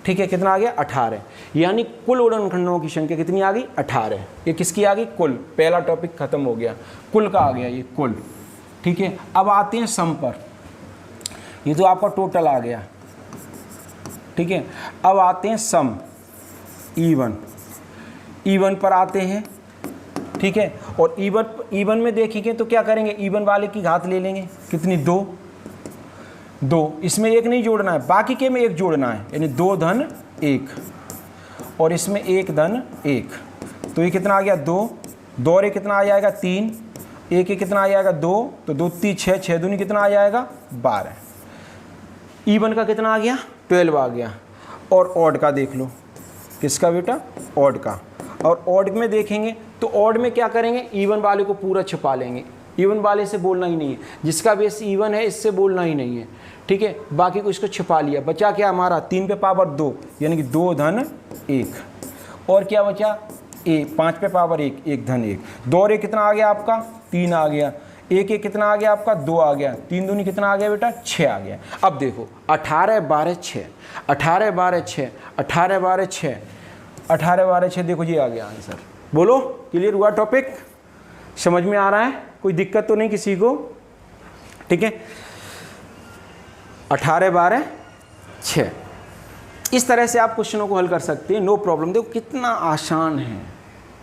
Speaker 1: ठीक है, कितना आ गया? 18। यानी कुल गुणनखंडों की संख्या कितनी आ गई? 18। ये किसकी आ गई? कुल। पहला टॉपिक खत्म हो गया, कुल का आ गया ये कुल। ठीक है, अब आते हैं सम पर। ये तो आपका टोटल आ गया। ठीक है, अब आते हैं सम, इवन। इवन पर आते हैं। ठीक है, और इवन में देखेंगे तो क्या करेंगे? इवन वाले की घात ले लेंगे, कितनी? 2। 2, इसमें एक नहीं जोड़ना है, बाकी के में एक जोड़ना है, यानी 2 धन 1 और इसमें 1 धन 1, तो ये कितना आ गया 2, 2 और 1 कितना आ जाएगा 3, 1 1 कितना आ जाएगा 2, तो 2 3 6, 6 दूनी कितना आ जाएगा 12। इवन का कितना आ गया 12 आ गया। और ऑड का देख लो, किसका बेटा, ऑड का। और ऑड में देखेंगे तो ऑड में क्या करेंगे, इवन वाले को पूरा छुपा लेंगे, इवन वाले से बोलना ही नहीं है, जिसका बेस इवन है इससे बोलना ही नहीं है, ठीक है। बाकी को इसको छुपा लिया, बचा क्या हमारा 3 पे पावर 2 यानी कि 2 धन 1, और क्या बचा 5 पे पावर 1, 1 धन 1, 2 और 1 कितना आ गया आपका 3 आ गया, 1 1 कितना आ गया आपका 2 आ गया, 3 दूनी कितना आ गया बेटा 6 आ गया। अब देखो 18 12 6, 18 12 6, 18 12 6, 18 12 6, देखो ये आ गया आंसर। बोलो क्लियर हुआ टॉपिक, समझ में आ रहा है, कोई दिक्कत तो नहीं किसी को, ठीक है। 18 12 6, इस तरह से आप क्वेश्चनों को हल कर सकते हैं, नो प्रॉब्लम। देखो कितना आसान है,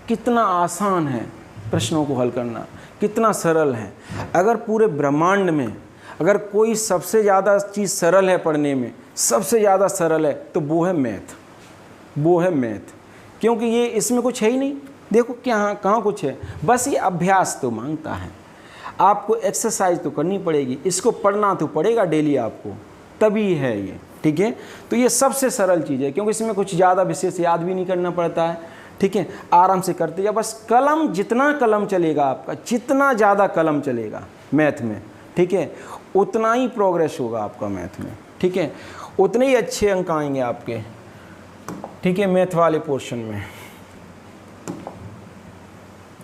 Speaker 1: कितना आसान है प्रश्नों को हल करना, कितना सरल है। अगर पूरे ब्रह्मांड में अगर कोई सबसे ज़्यादा चीज़ सरल है पढ़ने में, सबसे ज़्यादा सरल है तो वो है मैथ, वो है मैथ, क्योंकि ये इसमें कुछ है ही नहीं। देखो क्या कहाँ कुछ है, बस ये अभ्यास तो मांगता है, आपको एक्सरसाइज तो करनी पड़ेगी, इसको पढ़ना तो पड़ेगा डेली आपको, तभी है ये, ठीक है। तो ये सबसे सरल चीज़ है, क्योंकि इसमें कुछ ज़्यादा विशेष याद भी नहीं करना पड़ता है, ठीक है। आराम से करते जाओ, बस कलम जितना कलम चलेगा आपका, जितना ज़्यादा कलम चलेगा मैथ में, ठीक है, उतना ही प्रोग्रेस होगा आपका मैथ में, ठीक है, उतने ही अच्छे अंक आएंगे आपके, ठीक है, मैथ वाले पोर्शन में।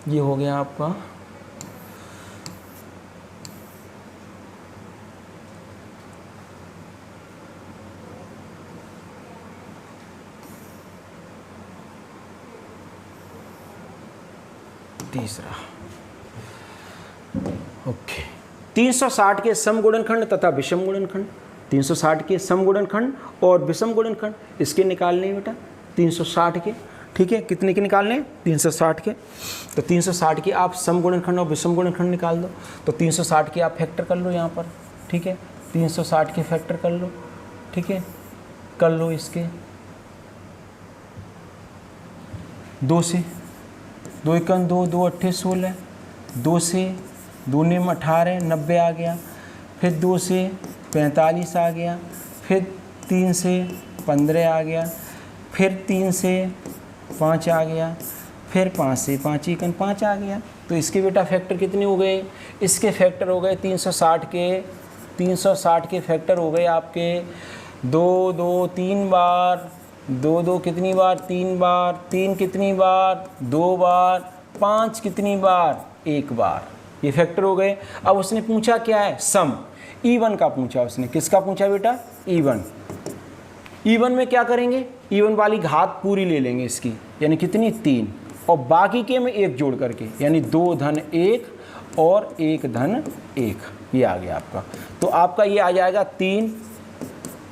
Speaker 1: ये हो गया आपका तीसरा। ओके, 360 के समगुणनखंड तथा विषम गुणनखंड, 360 के समगुणनखंड और विषम गुणनखंड इसके निकालने बेटा 360 के, ठीक है। कितने के निकालने 360 के, तो 360 के आप समगुणनखंड और विषम गुणनखंड निकाल दो, तो 360 के आप फैक्टर कर लो यहाँ पर, ठीक है, 360 के फैक्टर कर लो, ठीक है, कर लो इसके 2 से, 2 एकम 2, 2 अट्ठे 16, 2 से 2 निम 18 90 आ गया, फिर 2 से 45 आ गया, फिर 3 से 15 आ गया, फिर 3 से 5 आ गया, फिर 5 से 5 एकम 5 आ गया। तो इसके बेटा फैक्टर कितने हो गए, इसके फैक्टर हो गए 360 के फैक्टर हो गए आपके 2 2 3 बार, 2 2 कितनी बार 3 बार, 3 कितनी बार 2 बार, 5 कितनी बार 1 बार, ये फैक्टर हो गए। अब उसने पूछा क्या है, सम, E1 का पूछा उसने, किसका पूछा बेटा E1। E1 में क्या करेंगे, E1 वाली घात पूरी ले लेंगे इसकी, यानी कितनी 3, और बाकी के में 1 जोड़ करके, यानी 2 धन 1 और 1 धन 1, ये आ गया आपका। तो आपका ये आ जाएगा 3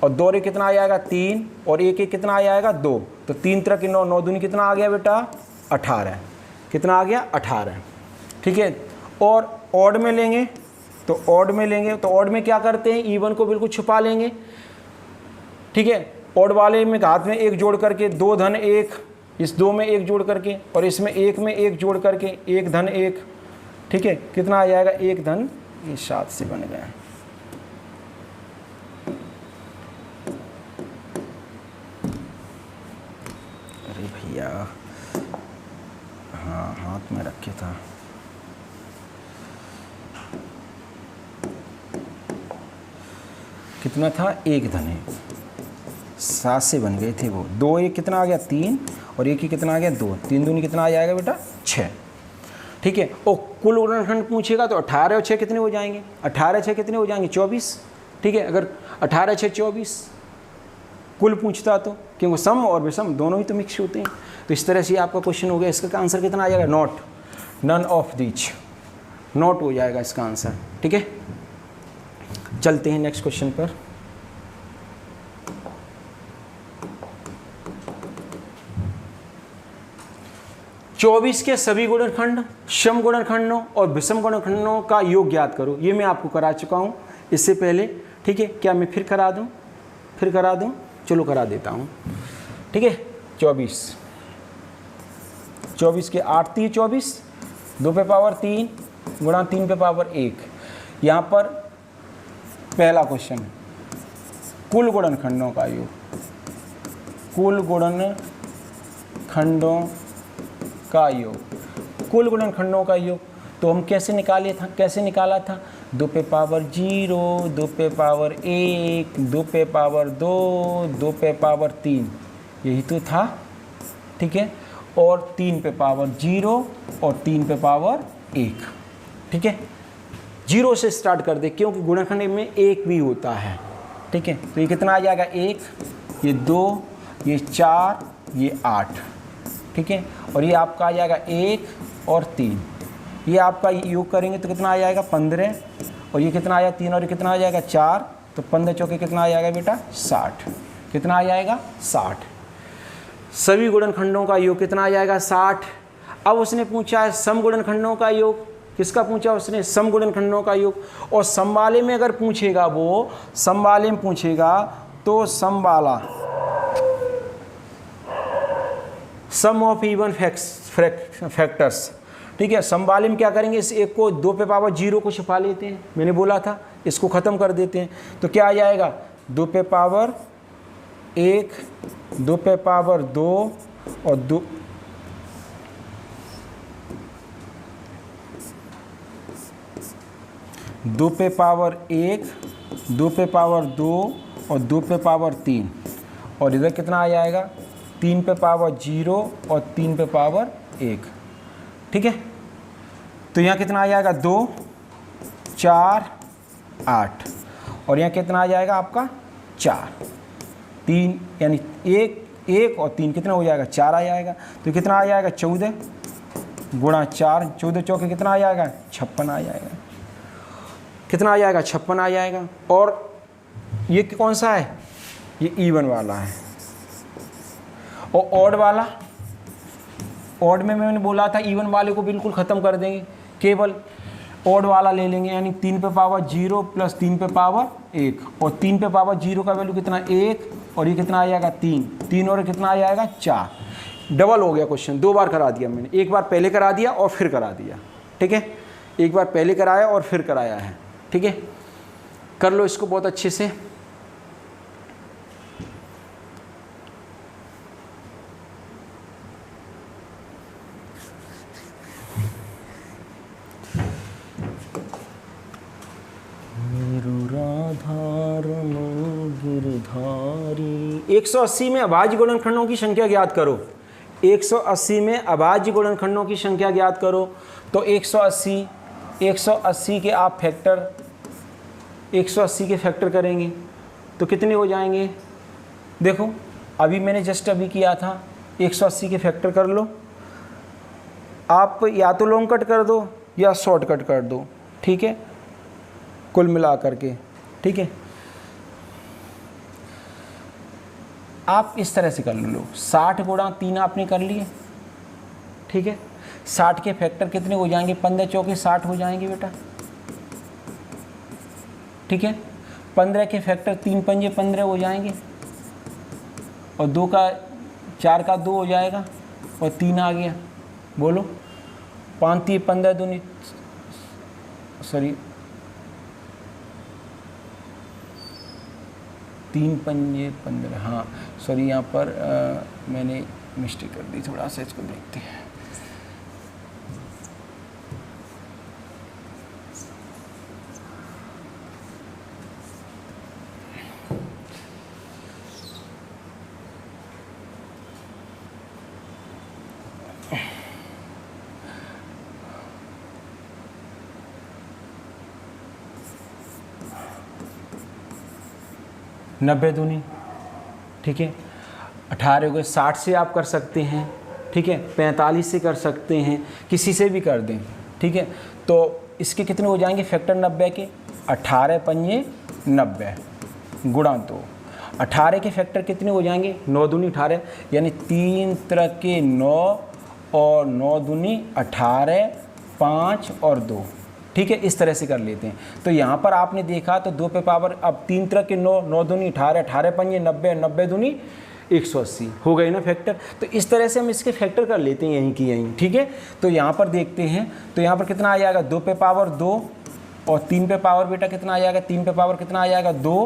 Speaker 1: और 2 रे कितना आ जाएगा 3 और 1 1 कितना आ जाएगा 2, तो 3 तरह के 9, 9 दूनी कितना आ गया बेटा 18, कितना आ गया 18, ठीक है। और ऑड में लेंगे, तो ऑड में लेंगे, तो ऑड में क्या करते हैं, E1 को बिल्कुल छुपा लेंगे, ठीक है। ऑड वाले में हाथ में 1 जोड़ करके 2 धन 1, इस 2 में 1 जोड़ करके, और इसमें 1 में 1 जोड़ करके 1 धन 1, ठीक है, कितना आ जाएगा 1 धन, ये 7 से बन गया। अरे भैया हाँ, हाथ में रखे था, कितना था 1 धन 1, 7 से बन गए थे वो। 2 1 कितना आ गया 3 और 1 कितना आ गया 2, 3 दूनी कितना आ जाएगा बेटा 6, ठीक है। और कुल गुणनखंड पूछेगा तो 18 और 6 कितने हो जाएंगे, 18 6 कितने हो जाएंगे 24, ठीक है। अगर 18 6 24 कुल पूछता तो, क्योंकि सम और विषम दोनों ही तो मिक्स होते हैं। तो इस तरह से आपका क्वेश्चन हो गया। इसका आंसर कितना आ जाएगा, not, none of these, not हो जाएगा इसका आंसर, ठीक है। चलते हैं नेक्स्ट क्वेश्चन पर। चौबीस के सभी गुणनखंड, सम गुणनखंडों और विषम गुणनखंडों का योग ज्ञात करो। ये मैं आपको करा चुका हूँ इससे पहले, ठीक है, क्या मैं फिर करा दूं? चलो करा देता हूँ, ठीक है। 24 के 8 3 24, 2 पे पावर 3 गुणा 3 पे पावर 1। यहाँ पर पहला क्वेश्चन, कुल गुणनखंडों का योग, कुल गुणनखंडों का योग, कुल गुणनखंडों का योग। तो हम कैसे निकाला था? 2 पे पावर 0, 2 पे पावर 1, 2 पे पावर 2, 2 पे पावर 3, यही तो था, ठीक है। और 3 पे पावर 0 और 3 पे पावर 1, ठीक है। 0 से स्टार्ट कर दे क्योंकि गुणनखंड में 1 भी होता है, ठीक है। तो ये कितना आ जाएगा? 1, ये 2, ये 4, ये 8, ठीक है। और ये आपका आ जाएगा 1 और 3, ये आपका योग करेंगे तो कितना आ जाएगा? 15। और ये कितना आया? 3 और ये कितना आ जाएगा? 4। तो 15 चौके कितना आ जाएगा बेटा? 60। कितना आ जाएगा? 60। सभी गुणनखंडों का योग कितना आ जाएगा? 60। अब उसने पूछा है सम गुणनखंडों का योग। किसका पूछा उसने? सम गुणनखंडों का योग। और सम वाले में अगर पूछेगा, वो सम वाले में पूछेगा तो सम वाला, सम ऑफ इवन फैक्टर्स, ठीक है। सम वाले में क्या करेंगे? इस एक को 2 पे पावर 0 को छिपा लेते हैं, मैंने बोला था, इसको ख़त्म कर देते हैं। तो क्या आ जाएगा? 2 पे पावर 1, 2 पे पावर 2 और 2 पे पावर 1, 2 पे पावर 2 और 2 पे पावर 3। और इधर कितना आ जाएगा? 3 पे पावर 0 और 3 पे पावर 1, ठीक है। तो यहाँ कितना आ जाएगा? 2, 4, 8। और यहाँ कितना आ जाएगा आपका? 4, 3, यानी 1 और 3 कितना हो जाएगा? 4 आ जाएगा। तो कितना आ जाएगा? 14 गुणा 4, 14 चौके कितना आ जाएगा? 56 आ जाएगा। कितना आ जाएगा? 56 आ जाएगा। और ये कौन सा है? ये इवन वाला है। और ऑड वाला, ऑड में मैंने बोला था इवन वाले को बिल्कुल ख़त्म कर देंगे, केवल ऑड वाला ले लेंगे, यानी 3 पे पावर 0 प्लस 3 पे पावर 1। और 3 पे पावर 0 का वैल्यू कितना? 1। और ये कितना आ जाएगा? 3 और कितना आ जाएगा? 4। डबल हो गया क्वेश्चन, 2 बार करा दिया मैंने, एक बार पहले करा दिया और फिर करा दिया, ठीक है। एक बार पहले कराया और फिर कराया है, ठीक है। कर लो इसको बहुत अच्छे से। गिरधारी 180 में अभाज्य गुणनखंडों की संख्या ज्ञात करो। 180 में अभाज्य गुणनखंडों की संख्या ज्ञात करो। तो 180 के आप फैक्टर, 180 के फैक्टर करेंगे तो कितने हो जाएंगे? देखो अभी मैंने जस्ट अभी किया था, 180 के फैक्टर कर लो। आप या तो लॉन्ग कट कर दो या शॉर्ट कट कर दो, ठीक है, कुल मिला करके, ठीक है। आप इस तरह से कर लो, 60 गुणा 3 आपने कर लिए, ठीक है। 60 के फैक्टर कितने हो जाएंगे? 15 चौके 60 हो जाएंगे बेटा, ठीक है। 15 के फैक्टर 3 पंजे 15 हो जाएंगे, और 2 का 4 का 2 हो जाएगा, और 3 आ गया। बोलो 5 3 15 दूनी, सॉरी 3 पंजे 15, हाँ सॉरी यहाँ पर मैंने मिस्टेक कर दी, थोड़ा सा इसको देखते हैं। नब्बे दूनी, ठीक है। 18 को 60 से आप कर सकते हैं, ठीक है। 45 से कर सकते हैं, किसी से भी कर दें, ठीक है। तो इसके कितने हो जाएंगे फैक्टर 90 के? 18 पंजे 90 गुणा 2। 18 के फैक्टर कितने हो जाएंगे? 9 दूनी 18, यानी 3 तरह के 9 और 9 दूनी 18, 5 और 2, ठीक है, इस तरह से कर लेते हैं। तो यहाँ पर आपने देखा तो 2 पे पावर, अब 3 तरह के 9, 9 दूनी 18, 18 पंजे 90, 90 दूनी 180 हो गए ना फैक्टर। तो इस तरह से हम इसके फैक्टर कर लेते हैं यहीं की यहीं, ठीक है। तो यहाँ पर देखते हैं, तो यहाँ पर कितना आ जाएगा, 2 पे पावर 2 और 3 पे पावर बेटा कितना आ जाएगा, 3 पे पावर कितना आ जाएगा 2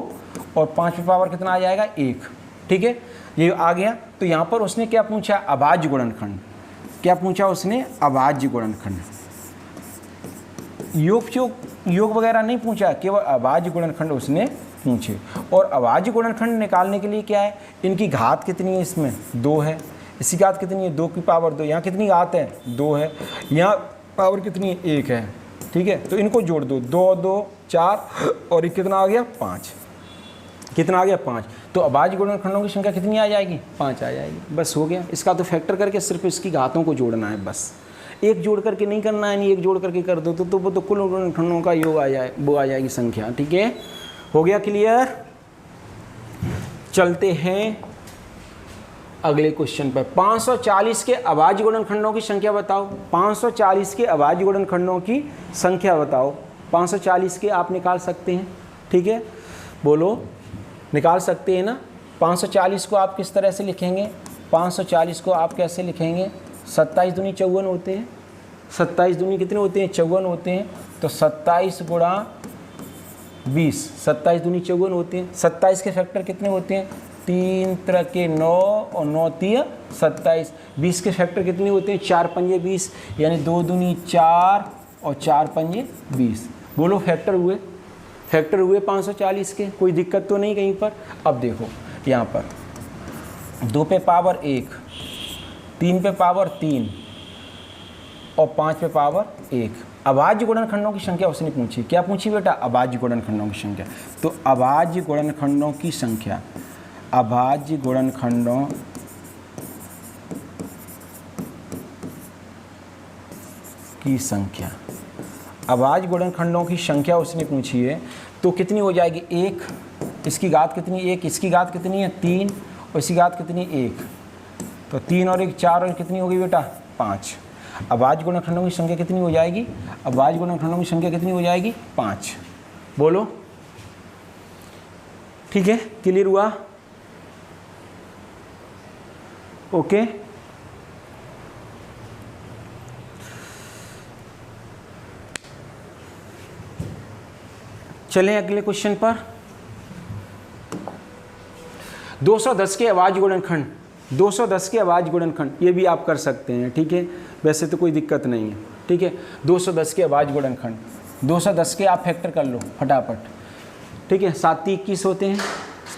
Speaker 1: और 5 पे पावर कितना आ जाएगा 1, ठीक है, ये आ गया। तो यहाँ पर उसने क्या पूछा, अभाज्य गुणनखंड। क्या पूछा उसने, अभाज्य गुणनखंड। योग वगैरह नहीं पूछा, केवल अभाज्य गुणनखंड उसने पूछे। और अभाज्य गुणनखंड निकालने के लिए क्या है, इनकी घात कितनी है, इसमें 2 है, इसकी घात कितनी है 2 की पावर 2, यहाँ कितनी घात है 2 है, यहाँ पावर कितनी है 1 है, ठीक है। तो इनको जोड़ दो, 2 2 4 और ये कितना आ गया 5, कितना आ गया 5। तो अभाज्य गुणनखंडों की संख्या कितनी आ जाएगी, 5 आ जाएगी, बस हो गया। इसका तो फैक्टर करके सिर्फ इसकी घातों को जोड़ना है, बस एक जोड़ करके नहीं करना है, नहीं एक जोड़ करके कर दो तो वो तो कुल गुणनखंडों का योग आ जाए, वो आ जाएगी संख्या, ठीक है। हो गया क्लियर। चलते हैं अगले क्वेश्चन पर। 540 के अभाज्य गुणनखंडों की संख्या बताओ। 540 के अभाज्य गुणनखंडों की संख्या बताओ। 540 के आप निकाल सकते हैं, ठीक है, बोलो, निकाल सकते हैं ना। 540 को आप किस तरह से लिखेंगे, 540 को आप कैसे लिखेंगे, 27 दूनी 54 होते हैं, 27 दूनी कितने होते हैं 54 होते हैं। तो 27 गुणा 20, 27 दूनी 54 होते हैं। 27 के फैक्टर कितने होते हैं, 3 तरह के 9 और 9 3 27। 20 के फैक्टर कितने होते हैं, 4 पंजे 20, यानी 2 दूनी 4 और 4 पंजे 20। बोलो फैक्टर हुए, फैक्टर हुए 540 के, कोई दिक्कत तो नहीं कहीं पर। अब देखो यहाँ पर 2 पे पावर 1, 3 पे पावर 3 और 5 पे पावर 1। अभाज्य गुणनखंडों की संख्या उसने पूछी। क्या पूछी बेटा, अभाज्य गुणनखंडों की संख्या। तो अभाज्य गुणनखंडों की संख्या, अभाज्य गुणनखंडों की संख्या, अभाज्य गुणनखंडों की संख्या उसने पूछी है। तो कितनी हो जाएगी, 1, इसकी घात कितनी 1, इसकी घात कितनी है 3 और इसकी घात कितनी 1। तो 3 और 1 4 और कितनी हो गई बेटा 5। अभाज्य गुणनखंडों की संख्या कितनी हो जाएगी, अभाज्य गुणनखंडों की संख्या कितनी हो जाएगी 5। बोलो, ठीक है, क्लियर हुआ, ओके। चलें अगले क्वेश्चन पर। 210 के अभाज्य गुणनखंड, 210 के अभाज्य गुणनखंड, ये भी आप कर सकते हैं, ठीक है, वैसे तो कोई दिक्कत नहीं है, ठीक है। 210 के अभाज्य गुणनखंड, 210 के आप फैक्टर कर लो फटाफट, ठीक है। 7 3 21 होते हैं,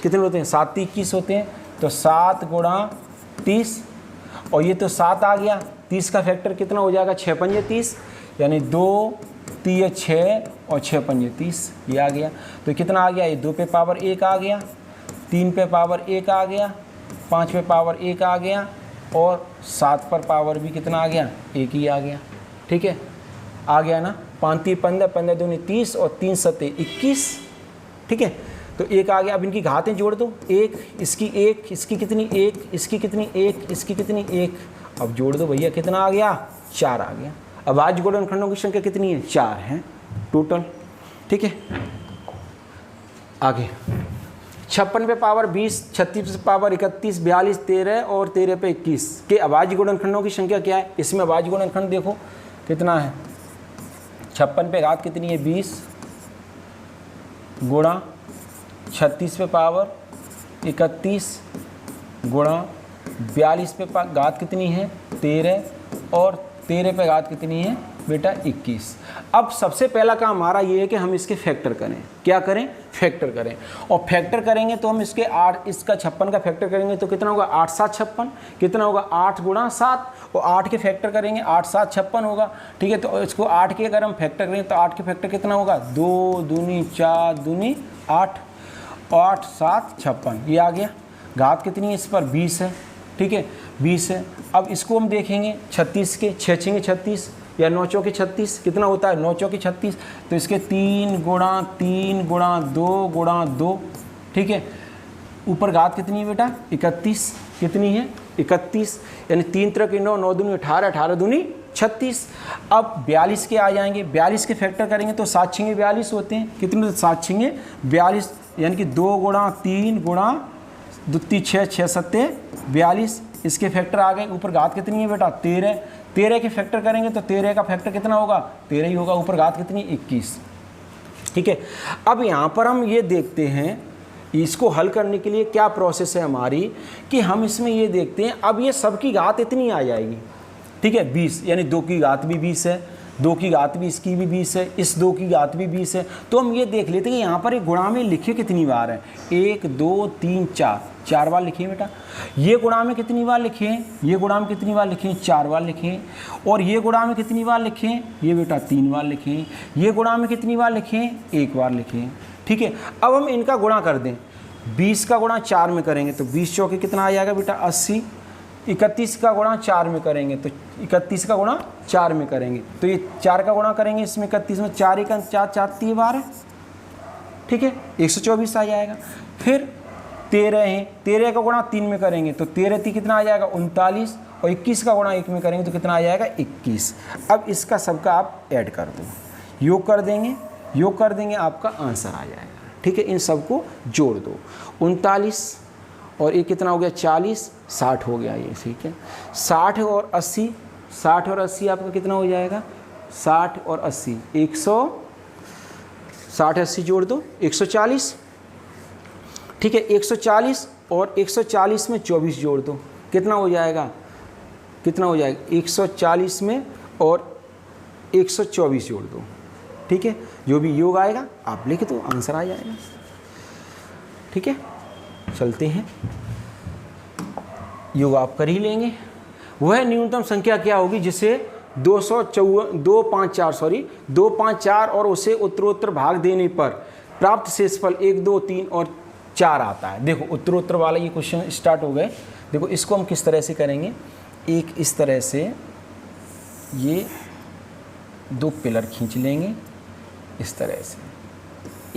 Speaker 1: कितने होते हैं 7 3 21 होते हैं। तो 7 गुणा 30 और ये तो 7 आ गया, 30 का फैक्टर कितना हो जाएगा 6 पंजे 30, यानी 2 3 6 और 6 पंजे 30, ये आ गया। तो कितना आ गया, ये 2 पे पावर 1 आ गया, 3 पे पावर 1 आ गया, 5 पे पावर 1 आ गया और 7 पर पावर भी कितना आ गया 1 ही आ गया, ठीक है, आ गया ना। 5 3 15, 15 दूनी 30 और 3 7 21, ठीक है। तो 1 आ गया। अब इनकी घातें जोड़ दो, 1 इसकी 1, इसकी कितनी 1, इसकी कितनी 1, इसकी कितनी 1। अब जोड़ दो भैया, कितना आ गया 4 आ गया। अभाज्य गुणनखंडों की संख्या कितनी है 4 है टोटल, ठीक है। आगे 56 पे पावर 20, 36 पे पावर 31, 42 13 और 13 पे 21 के अभाज्य गुणनखंडों की संख्या क्या है। इसमें अभाज्य गुणनखंड देखो कितना है, 56 पे घात कितनी है 20 गुणा 36 पे पावर 31 गुणा 42 पे घात कितनी है 13 और 13 पे घात कितनी है बेटा 21। अब सबसे पहला काम हमारा ये है कि हम इसके फैक्टर करें। क्या करें, फैक्टर करें। और फैक्टर करेंगे तो हम इसके 8, इसका 56 का फैक्टर करेंगे तो कितना होगा 8 7 56, कितना होगा 8 गुणा 7 और 8 के फैक्टर करेंगे 8 7 56 होगा, ठीक है। तो इसको 8 के अगर हम फैक्टर करें तो 8 के फैक्टर कितना होगा 2 दूनी 4 दूनी 8, 8 7 56, ये आ गया। घात कितनी है इस पर 20 है, ठीक है, 20 है। अब इसको हम देखेंगे 36 के 6 6 36 या 9 चौके 36, कितना होता है 9 चौके 36। तो इसके 3 गुणा 3 गुणा 2 गुणा 2, ठीक है। ऊपर घात कितनी है बेटा 31, कितनी है 31, यानी 3 तरह की 9, 9 दूनी 18, 18 दूनी 36। अब 42 के आ जाएंगे, 42 के फैक्टर करेंगे तो 7 छेंगे 42 होते हैं। कितने? 7 छेंगे 42, यानी कि 2 गुणा 3 गुणा 2 3 6 6 7 42। इसके फैक्टर आ गए। ऊपर घात कितनी है बेटा? 13। 13 के फैक्टर करेंगे तो 13 का फैक्टर कितना होगा? 13 ही होगा। ऊपर घात कितनी? 21। ठीक है। अब यहाँ पर हम ये देखते हैं इसको हल करने के लिए क्या प्रोसेस है हमारी, कि हम इसमें ये देखते हैं अब ये सबकी घात इतनी आ जाएगी। ठीक है, 20, यानी 2 की घात भी 20 है, 2 की घात भी इसकी भी 20 है, इस 2 की घात भी 20 है। तो हम ये देख लेते हैं कि यहाँ पर एक गुणा में लिखे कितनी बार है। 1 2 3 4 बार लिखिए बेटा। ये गुणा में कितनी बार लिखे हैं? ये गुणा में कितनी बार लिखे हैं? 4 बार लिखे हैं। और ये गुणा में कितनी बार लिखे हैं? ये बेटा 3 बार लिखे हैं। ये गुणा में कितनी बार लिखे हैं? 1 बार लिखे हैं। ठीक है, अब हम इनका गुणा कर दें। 20 का गुणा 4 में करेंगे तो 20 चौके कितना आ जाएगा बेटा? 80। 31 का गुणा 4 में करेंगे तो 31 का गुणा 4 में करेंगे तो ये 4 का गुणा करेंगे इसमें 31 में, 4 1 4 4 3 बार है। ठीक है, 124 आ जाएगा। फिर 13 है, 13 का गुणा 3 में करेंगे तो 13 3 कितना आ जाएगा? 39। और 21 का गुणा 1 में करेंगे तो कितना आ जाएगा? 21। अब इसका सबका आप ऐड कर दो, योग कर देंगे, योग कर देंगे, आपका आंसर आ जाएगा। ठीक है, इन सबको जोड़ दो। 39 और ये कितना हो गया? 40, 60 हो गया ये। ठीक है, 60 और 80, 60 और 80 आपका कितना हो जाएगा? 60 और 80 60 80 जोड़ दो 140। ठीक है, 140 और 140 में 24 जोड़ दो, कितना हो जाएगा? कितना हो जाएगा? 140 में और 124 जोड़ दो। ठीक है, जो भी योग आएगा आप लिख दो, आंसर आ जाएगा। ठीक है, चलते हैं, योग आप कर ही लेंगे। वह न्यूनतम संख्या क्या होगी जिसे 254 और उसे उत्तरोत्तर भाग देने पर प्राप्त शेषफल 1 2 3 और 4 आता है। देखो उत्तरोत्तर वाला ये क्वेश्चन स्टार्ट हो गए। देखो इसको हम किस तरह से करेंगे, एक इस तरह से ये 2 पिलर खींच लेंगे, इस तरह से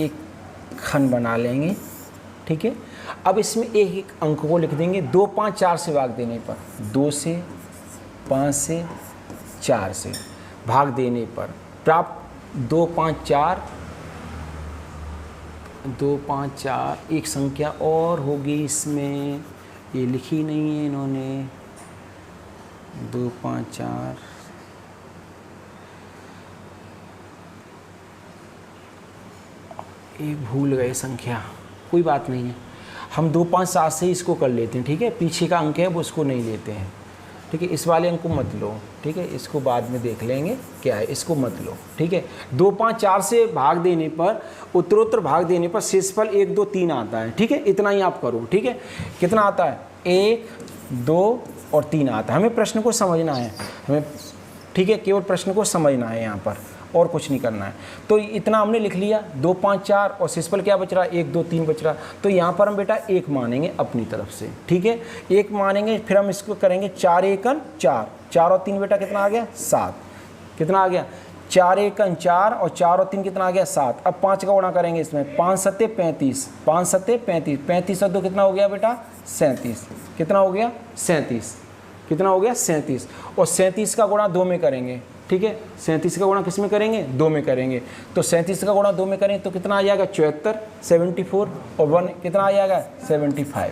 Speaker 1: एक खंड बना लेंगे। ठीक है, अब इसमें एक एक अंक को लिख देंगे। 2 5 4 से भाग देने पर, 2 से 5 से 4 से भाग देने पर प्राप्त 2 5 4 एक संख्या और होगी इसमें, ये लिखी नहीं है इन्होंने। 2 5 4 एक भूल गए संख्या, कोई बात नहीं है, हम 2 5 7 से इसको कर लेते हैं। ठीक है, पीछे का अंक है वो उसको नहीं लेते हैं। ठीक है, इस वाले अंक को मत लो। ठीक है, इसको बाद में देख लेंगे क्या है, इसको मत लो। ठीक है, 2 5 4 से भाग देने पर, उत्तरोत्तर भाग देने पर शेषफल 1 2 3 आता है। ठीक है, इतना ही आप करो। ठीक है, कितना आता है? 1 2 और 3 आता है। हमें प्रश्न को समझना है, हमें, ठीक है, केवल प्रश्न को समझना है यहाँ पर, और कुछ नहीं करना है। तो इतना हमने लिख लिया। 2 5 4 और शेषफल क्या बच रहा? 1 2 3 बच रहा। तो यहाँ पर हम बेटा 1 मानेंगे अपनी तरफ से। ठीक है, 1 मानेंगे, फिर हम इसको करेंगे 4 1 4, 4 और 3 बेटा कितना आ गया? 7। कितना आ गया? 4 1 4 और 4 और 3 कितना आ गया? 7। अब 5 का गुणा करेंगे इसमें, 5 7 35, 5 7 35, 35 और 2 कितना हो गया बेटा? 37। कितना हो गया? 37। कितना हो गया? 37। और 37 का गुणा 2 में करेंगे। ठीक है, 37 का गुणा किस में करेंगे? 2 में करेंगे। तो 37 का गुणा 2 में करेंगे तो कितना आ जाएगा? 74, 74 और 1 कितना आ जाएगा? 75।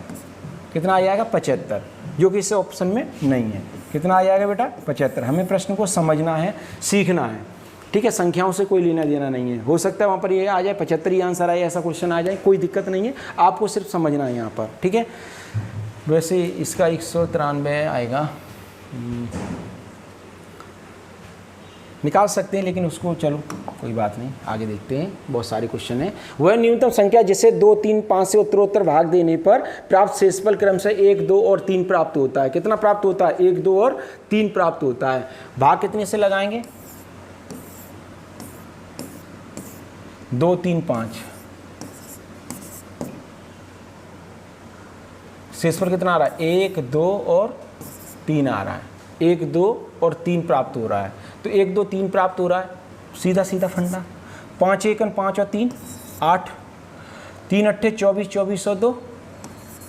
Speaker 1: कितना आ जाएगा? 75, जो कि इस ऑप्शन में नहीं है। कितना आ जाएगा बेटा? 75। हमें प्रश्न को समझना है, सीखना है। ठीक है, संख्याओं से कोई लेना देना नहीं है। हो सकता है वहाँ पर ये आ जाए 75 ही आंसर आए, ऐसा क्वेश्चन आ जाए, कोई दिक्कत नहीं है, आपको सिर्फ समझना है यहाँ पर। ठीक है, वैसे इसका 193 आएगा, निकाल सकते हैं, लेकिन उसको चलो कोई बात नहीं, आगे देखते हैं। बहुत सारे क्वेश्चन हैं। वह न्यूनतम संख्या जिसे 2 3 5 से उत्तरोत्तर भाग देने पर प्राप्त शेषफल क्रमशः 1 2 और 3 प्राप्त होता है। कितना प्राप्त होता है? 1 2 और 3 प्राप्त होता है। भाग कितने से लगाएंगे? 2 3 5। शेषफल कितना आ रहा है? 1 2 और 3 आ रहा है। 1 2 और 3 प्राप्त हो रहा है। तो 1 2 3 प्राप्त हो रहा है, सीधा सीधा फंडा। 5 1 5 और 3 8, 3 8 24, 24 और 2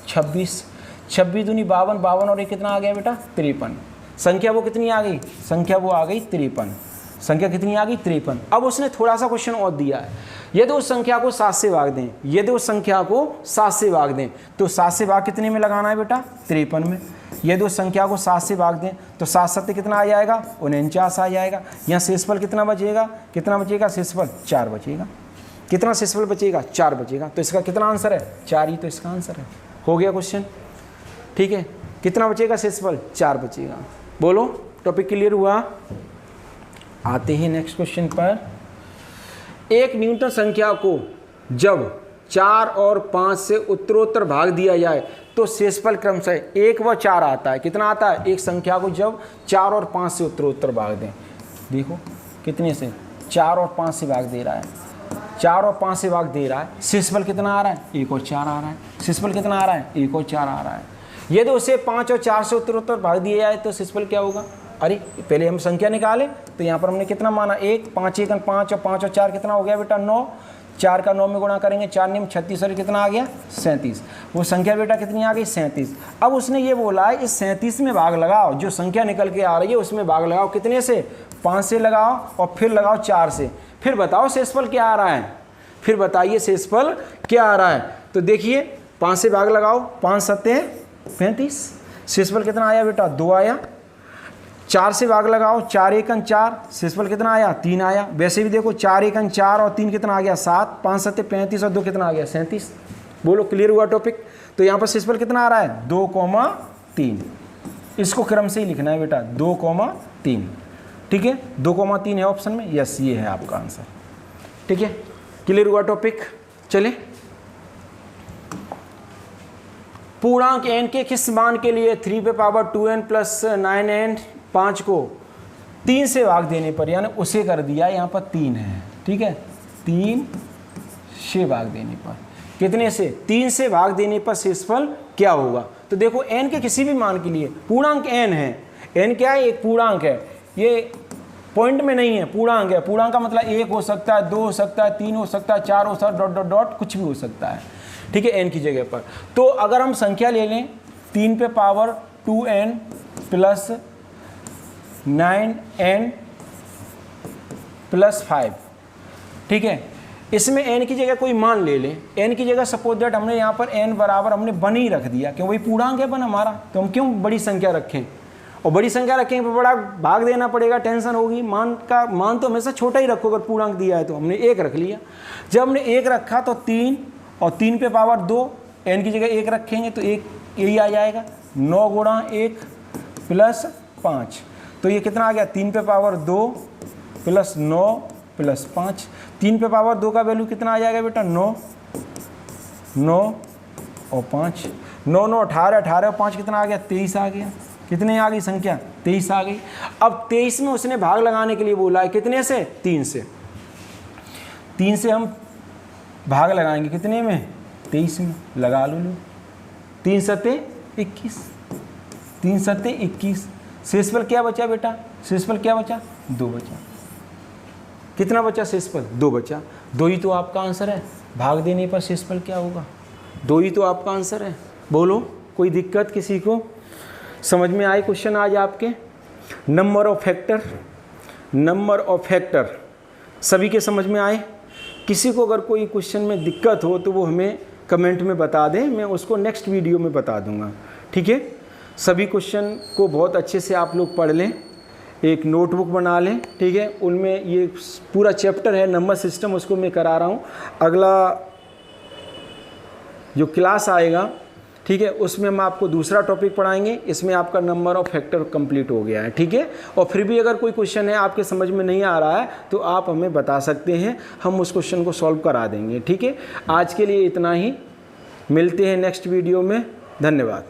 Speaker 1: 26, 26 दूनी 52, 52 और 1 कितना आ गया बेटा? 53। संख्या वो कितनी आ गई, संख्या वो आ गई 53, संख्या कितनी आ गई 53। अब उसने थोड़ा सा क्वेश्चन और दिया है, यदि उस संख्या को 7 से भाग दें, यदि उस संख्या को 7 से भाग दें तो 7 से भाग कितने में लगाना है बेटा, 53 में। यदि उस संख्या को 7 से भाग दें तो 7 7 कितना आ जाएगा, 49 आ जाएगा। यहाँ शेषफल कितना बचेगा, कितना बचेगा, शेषफल 4 बचेगा। कितना शेषफल बचेगा, 4 बचेगा। तो इसका कितना आंसर है, 4 ही तो इसका आंसर है। हो गया क्वेश्चन, ठीक है। कितना बचेगा शेषफल, 4 बचेगा। बोलो टॉपिक क्लियर हुआ। आते हैं नेक्स्ट क्वेश्चन पर। एक न्यूनतम संख्या को जब 4 और 5 से उत्तरोत्तर भाग दिया जाए तो शेषफल क्रमशः 1 व 4 आता है। कितना आता है, एक संख्या को जब 4 और 5 से उत्तरोत्तर भाग दें, देखो कितने से, 4 और 5 से भाग दे रहा है, 4 और 5 से भाग दे रहा है, शेषफल कितना आ रहा है, 1 और 4 आ रहा है। शेषफल कितना आ रहा है, 1 और 4 आ रहा है। यदि उसे 5 और 4 से उत्तरोत्तर भाग दिया जाए तो शेषफल क्या होगा। अरे पहले हम संख्या निकाले तो यहाँ पर हमने कितना माना, 1, 5 1 5 और 5 और 4 कितना हो गया बेटा, 9। 4 का 9 में गुणा करेंगे, 4 9 36 और कितना आ गया, 37। वो संख्या बेटा कितनी आ गई, 37। अब उसने ये बोला है इस 37 में भाग लगाओ, जो संख्या निकल के आ रही है उसमें भाग लगाओ। कितने से, 5 से लगाओ और फिर लगाओ 4 से, फिर बताओ शेषफल क्या आ रहा है, फिर बताइए शेषफल क्या आ रहा है। तो देखिए 5 से भाग लगाओ, 5 7 35, शेषफल कितना आया बेटा, 2 आया। 4 से भाग लगाओ, 4 1 4, शेषफल कितना आया, 3 आया। वैसे भी देखो 4 1 4 और 3 कितना आ गया, 7, 5 7 35 और 2 कितना आ गया, 37। बोलो क्लियर हुआ टॉपिक। तो यहाँ पर शेषफल कितना आ रहा है, 2,3। इसको क्रम से ही लिखना है बेटा, 2,3। ठीक है, 2,3 है ऑप्शन में, यस ये है आपका आंसर। ठीक है, क्लियर हुआ टॉपिक। चले, पूर्णांक n के किस मान के लिए 3 प्लस 9n 5 को 3 से भाग देने पर, यानी उसे कर दिया, यहाँ पर 3 है, ठीक है, 3 से भाग देने पर, कितने से, 3 से भाग देने पर शेषफल क्या होगा। तो देखो n के किसी भी मान के लिए, पूर्णांक n है, n क्या है, एक पूर्णांक है, ये पॉइंट में नहीं है, पूर्णांक है। पूर्णांक का मतलब 1 हो सकता है, 2 हो सकता है, 3 हो सकता है, 4 हो सकता है, डॉट डॉट डॉट कुछ भी हो सकता है, ठीक है, n की जगह पर। तो अगर हम संख्या ले लें 3 पे power 2n plus 9n plus 5, ठीक है, इसमें n की जगह कोई मान ले लें, n की जगह सपोज दैट हमने यहाँ पर n बराबर हमने 1 ही रख दिया, क्यों, वही पूर्णांक है 1 हमारा, तो हम क्यों बड़ी संख्या रखें, और बड़ी संख्या रखेंगे तो बड़ा भाग देना पड़ेगा, टेंशन होगी। मान तो हमेशा छोटा ही रखो, अगर पूर्णांक दिया है तो हमने 1 रख लिया। जब हमने 1 रखा तो 3 और 3 पे पावर 2, n की जगह 1 रखेंगे तो 1 यही आ जाएगा, 9 गुणा 1 प्लस 5, तो ये कितना आ गया, 3 पे पावर 2 प्लस 9 प्लस 5। 3 पे पावर 2 का वैल्यू कितना आ जाएगा बेटा, 9 और 5, 9 9 18, 18 और 5 कितना आ गया, 23 आ गया। कितने आ गई संख्या, 23 आ गई। अब 23 में उसने भाग लगाने के लिए बोला है, कितने से, 3 से। 3 से हम भाग लगाएंगे कितने में, 23 में, लगा लो 3 7 21, 3 7 21। शेषफल क्या बचा बेटा, शेषफल क्या बचा, 2 बचा। कितना बचा शेषफल, 2 बचा। 2 ही तो आपका आंसर है, भाग देने पर शेषफल क्या होगा, 2 ही तो आपका आंसर है। बोलो कोई दिक्कत किसी को, समझ में आए क्वेश्चन आज आपके। Number of factor, number of factor सभी के समझ में आए। किसी को अगर कोई क्वेश्चन में दिक्कत हो तो वो हमें कमेंट में बता दें, मैं उसको नेक्स्ट वीडियो में बता दूंगा, ठीक है। सभी क्वेश्चन को बहुत अच्छे से आप लोग पढ़ लें, एक नोटबुक बना लें, ठीक है। उनमें ये पूरा चैप्टर है नंबर सिस्टम, उसको मैं करा रहा हूँ। अगला जो क्लास आएगा, ठीक है, उसमें हम आपको दूसरा टॉपिक पढ़ाएंगे। इसमें आपका नंबर ऑफ फैक्टर कंप्लीट हो गया है, ठीक है। और फिर भी अगर कोई क्वेश्चन है आपके समझ में नहीं आ रहा है तो आप हमें बता सकते हैं, हम उस क्वेश्चन को सॉल्व करा देंगे, ठीक है। आज के लिए इतना ही, मिलते हैं नेक्स्ट वीडियो में, धन्यवाद।